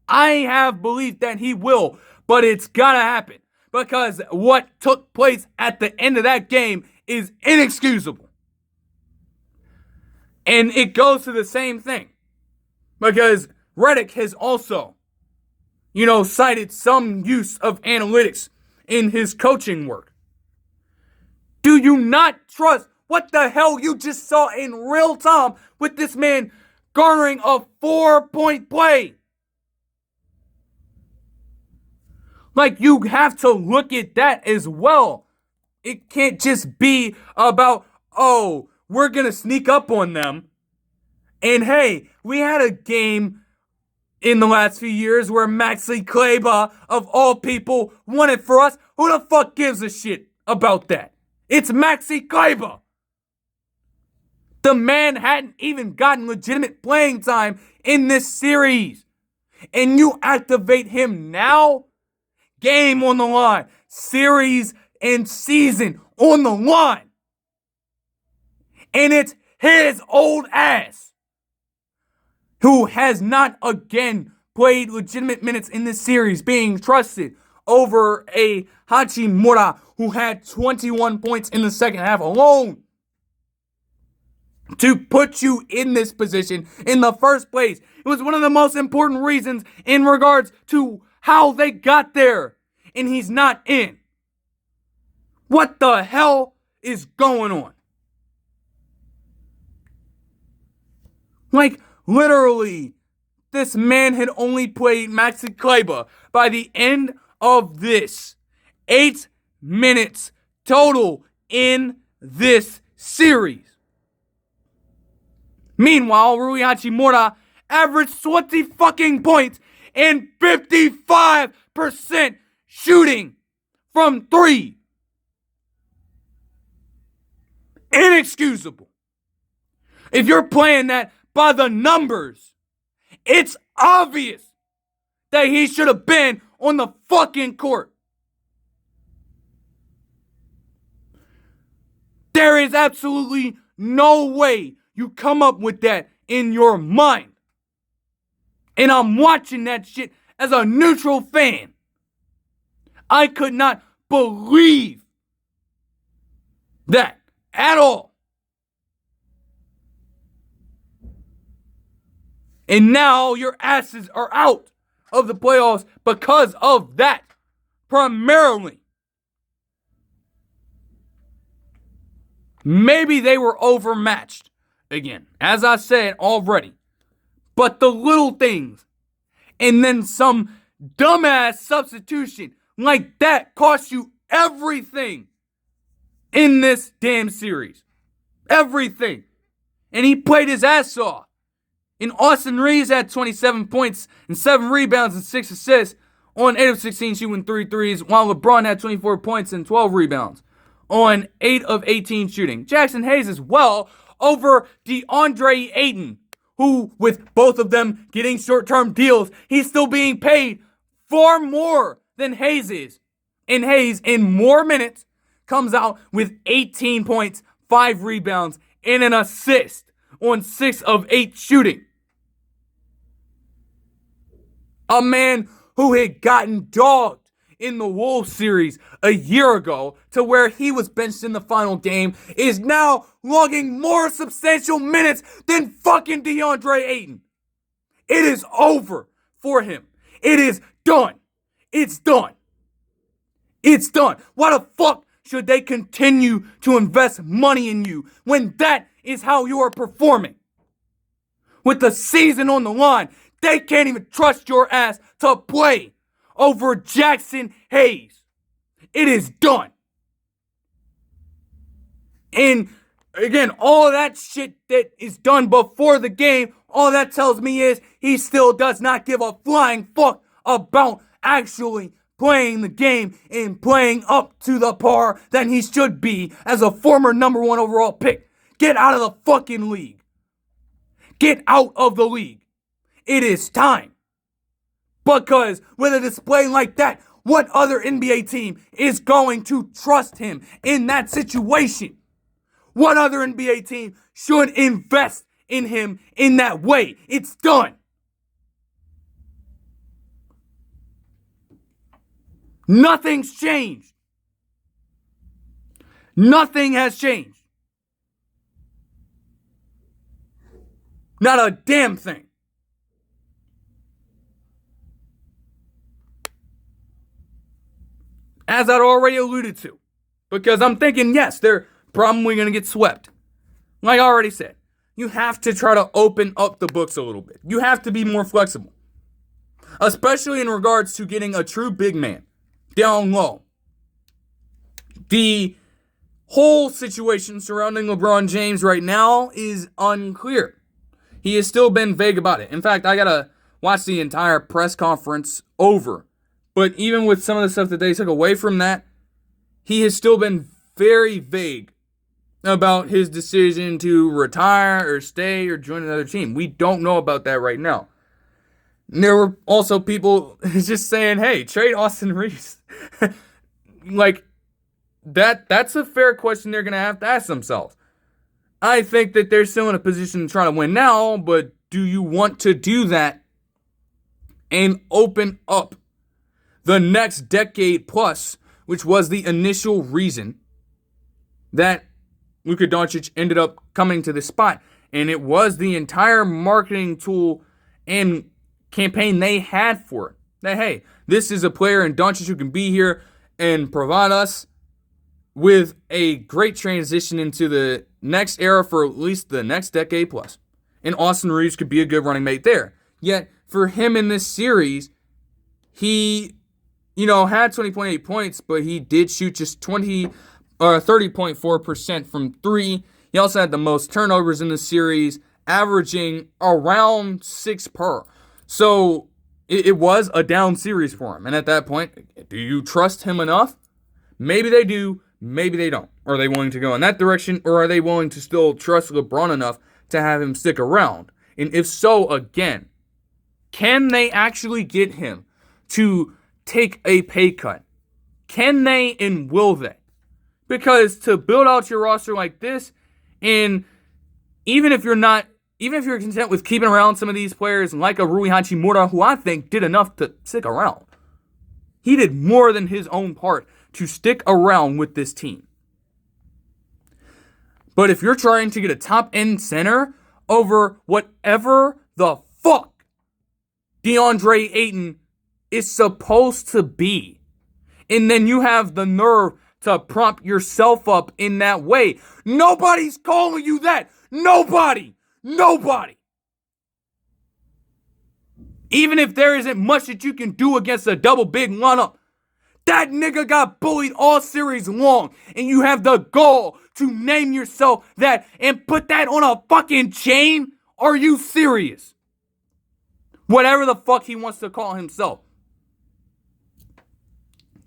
I have belief that he will. But it's gotta happen. because what took place at the end of that game is inexcusable. And it goes to the same thing. Because Redick has also, cited some use of analytics in his coaching work. Do you not trust what the hell you just saw in real time with this man garnering a 4-point play? Like, you have to look at that as well. It can't just be about, we're going to sneak up on them. And hey, we had a game in the last few years where Maxi Kleber, of all people, won it for us. Who the fuck gives a shit about that? It's Maxi Kleber. The man hadn't even gotten legitimate playing time in this series. And you activate him now? Game on the line. Series and season on the line. And it's his old ass who has not again played legitimate minutes in this series, being trusted over a Hachimura who had 21 points in the second half alone to put you in this position in the first place. It was one of the most important reasons in regards to how they got there, and he's not in. What the hell is going on? Like, literally, this man had only played Maxi Kleber by the end of this. 8 minutes total in this series. Meanwhile, Rui Hachimura averaged 20 fucking points and 55% shooting from 3. Inexcusable. If you're playing that by the numbers, it's obvious that he should have been on the fucking court. There is absolutely no way you come up with that in your mind. And I'm watching that shit as a neutral fan. I could not believe that at all. And now your asses are out of the playoffs because of that, primarily. Maybe they were overmatched again, as I said already. But the little things, and then some dumbass substitution like that cost you everything in this damn series. Everything. And he played his ass off. And Austin Reeves had 27 points and 7 rebounds and 6 assists on 8 of 16 shooting 3 threes, while LeBron had 24 points and 12 rebounds on 8 of 18 shooting. Jackson Hayes as well over DeAndre Ayton, who, with both of them getting short-term deals, he's still being paid far more than Hayes is. And Hayes, in more minutes, comes out with 18 points, 5 rebounds, and an assist on 6 of 8 shooting. A man who had gotten dogged in the Wolves series a year ago to where he was benched in the final game is now logging more substantial minutes than fucking DeAndre Ayton. It is over for him. It is done. It's done. It's done. Why the fuck should they continue to invest money in you when that is how you are performing? With the season on the line, they can't even trust your ass to play over Jackson Hayes. It is done. And again, all of that shit that is done before the game, all that tells me is he still does not give a flying fuck about actually playing the game and playing up to the par that he should be as a former number 1 overall pick. Get out of the fucking league. Get out of the league. It is time. Because with a display like that, what other NBA team is going to trust him in that situation? What other NBA team should invest in him in that way? It's done. Nothing's changed. Nothing has changed. Not a damn thing. As I'd already alluded to. Because I'm thinking, yes, they're probably going to get swept. Like I already said, you have to try to open up the books a little bit. You have to be more flexible. Especially in regards to getting a true big man down low. The whole situation surrounding LeBron James right now is unclear. He has still been vague about it. In fact, I gotta watch the entire press conference over. But even with some of the stuff that they took away from that, he has still been very vague about his decision to retire or stay or join another team. We don't know about that right now. And there were also people just saying, hey, trade Austin Reeves. Like, that's a fair question they're going to have to ask themselves. I think that they're still in a position to try to win now, but do you want to do that and open up the next decade plus, which was the initial reason that Luka Doncic ended up coming to this spot? And it was the entire marketing tool and campaign they had for it. That, hey, this is a player in Doncic who can be here and provide us with a great transition into the next era for at least the next decade plus. And Austin Reeves could be a good running mate there. Yet, for him in this series, he, had 20.8 points, but he did shoot just 30.4% from three. He also had the most turnovers in the series, averaging around 6 per. So, it was a down series for him. And at that point, do you trust him enough? Maybe they do. Maybe they don't. Are they willing to go in that direction, or are they willing to still trust LeBron enough to have him stick around? And if so, again, can they actually get him to take a pay cut? Can they and will they? Because to build out your roster like this, and even if you're content with keeping around some of these players like a Rui Hachimura, who I think did enough to stick around. He did more than his own part to stick around with this team. But if you're trying to get a top-end center over whatever the fuck DeAndre Ayton is supposed to be, and then you have the nerve to prop yourself up in that way, nobody's calling you that. Nobody. Even if there isn't much that you can do against a double big lineup, that nigga got bullied all series long, and you have the gall to name yourself that and put that on a fucking chain? Are you serious? Whatever the fuck he wants to call himself.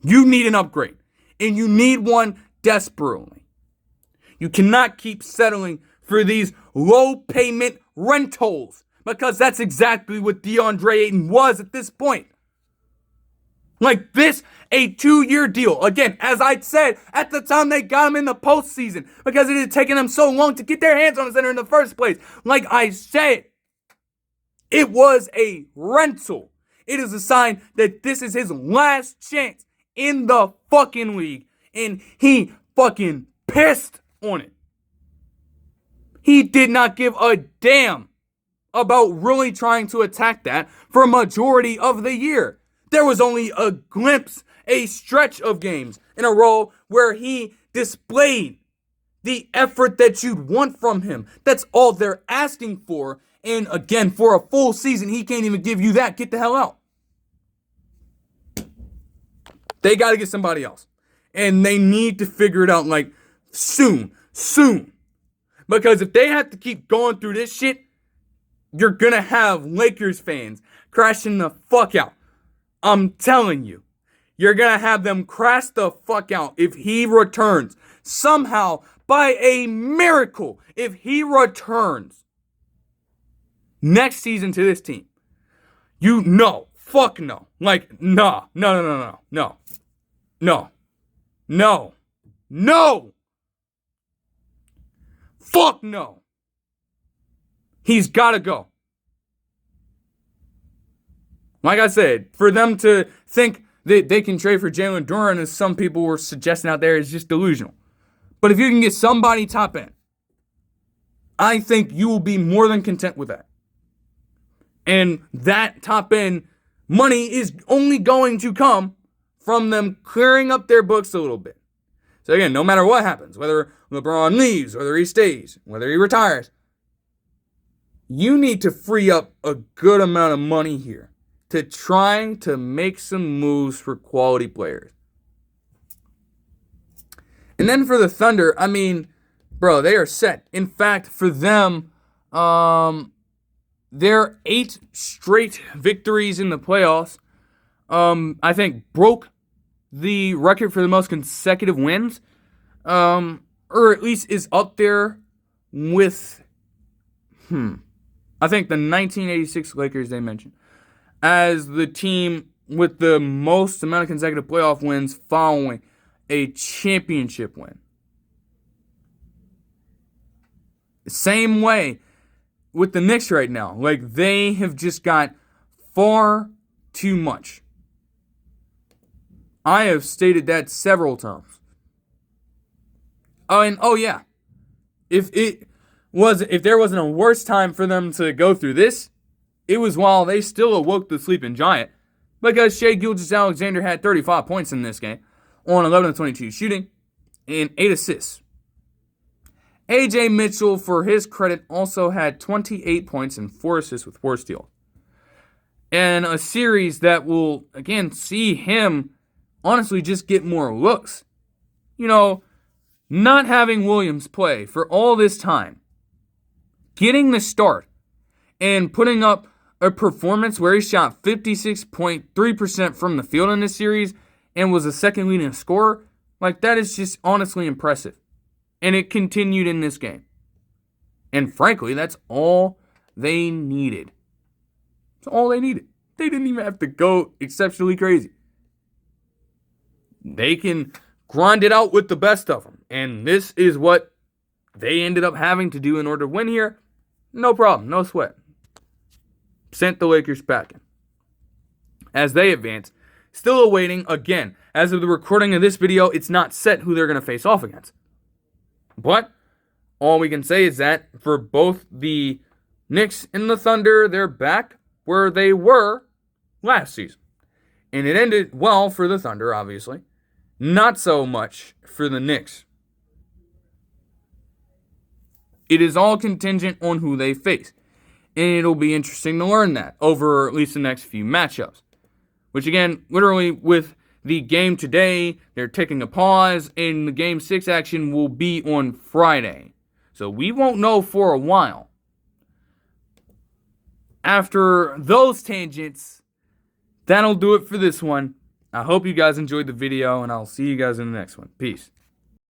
You need an upgrade, and you need one desperately. You cannot keep settling for these low payment rentals, because that's exactly what DeAndre Ayton was at this point. Like this, a 2-year deal. Again, as I said, at the time they got him in the postseason because it had taken them so long to get their hands on a center in the first place. Like I said, it was a rental. It is a sign that this is his last chance in the fucking league. And he fucking pissed on it. He did not give a damn about really trying to attack that for a majority of the year. There was only a glimpse, a stretch of games in a row where he displayed the effort that you'd want from him. That's all they're asking for. And again, for a full season, he can't even give you that. Get the hell out. They got to get somebody else. And they need to figure it out like soon. Because if they have to keep going through this shit, you're going to have Lakers fans crashing the fuck out. I'm telling you, you're going to have them crash the fuck out if he returns. Somehow, by a miracle, if he returns next season to this team, fuck no. Like, no. Fuck no. He's got to go. Like I said, for them to think They can trade for Jalen Duren, as some people were suggesting out there, is just delusional. But if you can get somebody top end, I think you will be more than content with that. And that top end money is only going to come from them clearing up their books a little bit. So again, no matter what happens, whether LeBron leaves, whether he stays, whether he retires, you need to free up a good amount of money here to trying to make some moves for quality players. And then for the Thunder, I mean, bro, they are set. In fact, for them, their 8 straight victories in the playoffs, I think, broke the record for the most consecutive wins, or at least is up there with, I think the 1986 Lakers they mentioned, as the team with the most amount of consecutive playoff wins following a championship win. Same way with the Knicks right now. Like, they have just got far too much. I have stated that several times. Yeah. If there wasn't a worse time for them to go through this, it was while they still awoke the sleeping giant, because Shai Gilgeous-Alexander had 35 points in this game on 11 of 22 shooting and 8 assists. A.J. Mitchell, for his credit, also had 28 points and 4 assists with 4 steals. And a series that will, again, see him honestly just get more looks. You know, not having Williams play for all this time, getting the start, and putting up a performance where he shot 56.3% from the field in this series and was the second leading scorer, like, that is just honestly impressive. And it continued in this game. And frankly, that's all they needed. That's all they needed. They didn't even have to go exceptionally crazy. They can grind it out with the best of them. And this is what they ended up having to do in order to win here. No problem, no sweat. Sent the Lakers packing. As they advance, still awaiting, again, as of the recording of this video, it's not set who they're going to face off against. But all we can say is that for both the Knicks and the Thunder, they're back where they were last season. And it ended well for the Thunder, obviously. Not so much for the Knicks. It is all contingent on who they face. And it'll be interesting to learn that over at least the next few matchups. Which again, literally with the game today, they're taking a pause, and the Game 6 action will be on Friday. So we won't know for a while. After those tangents, that'll do it for this one. I hope you guys enjoyed the video, and I'll see you guys in the next one. Peace.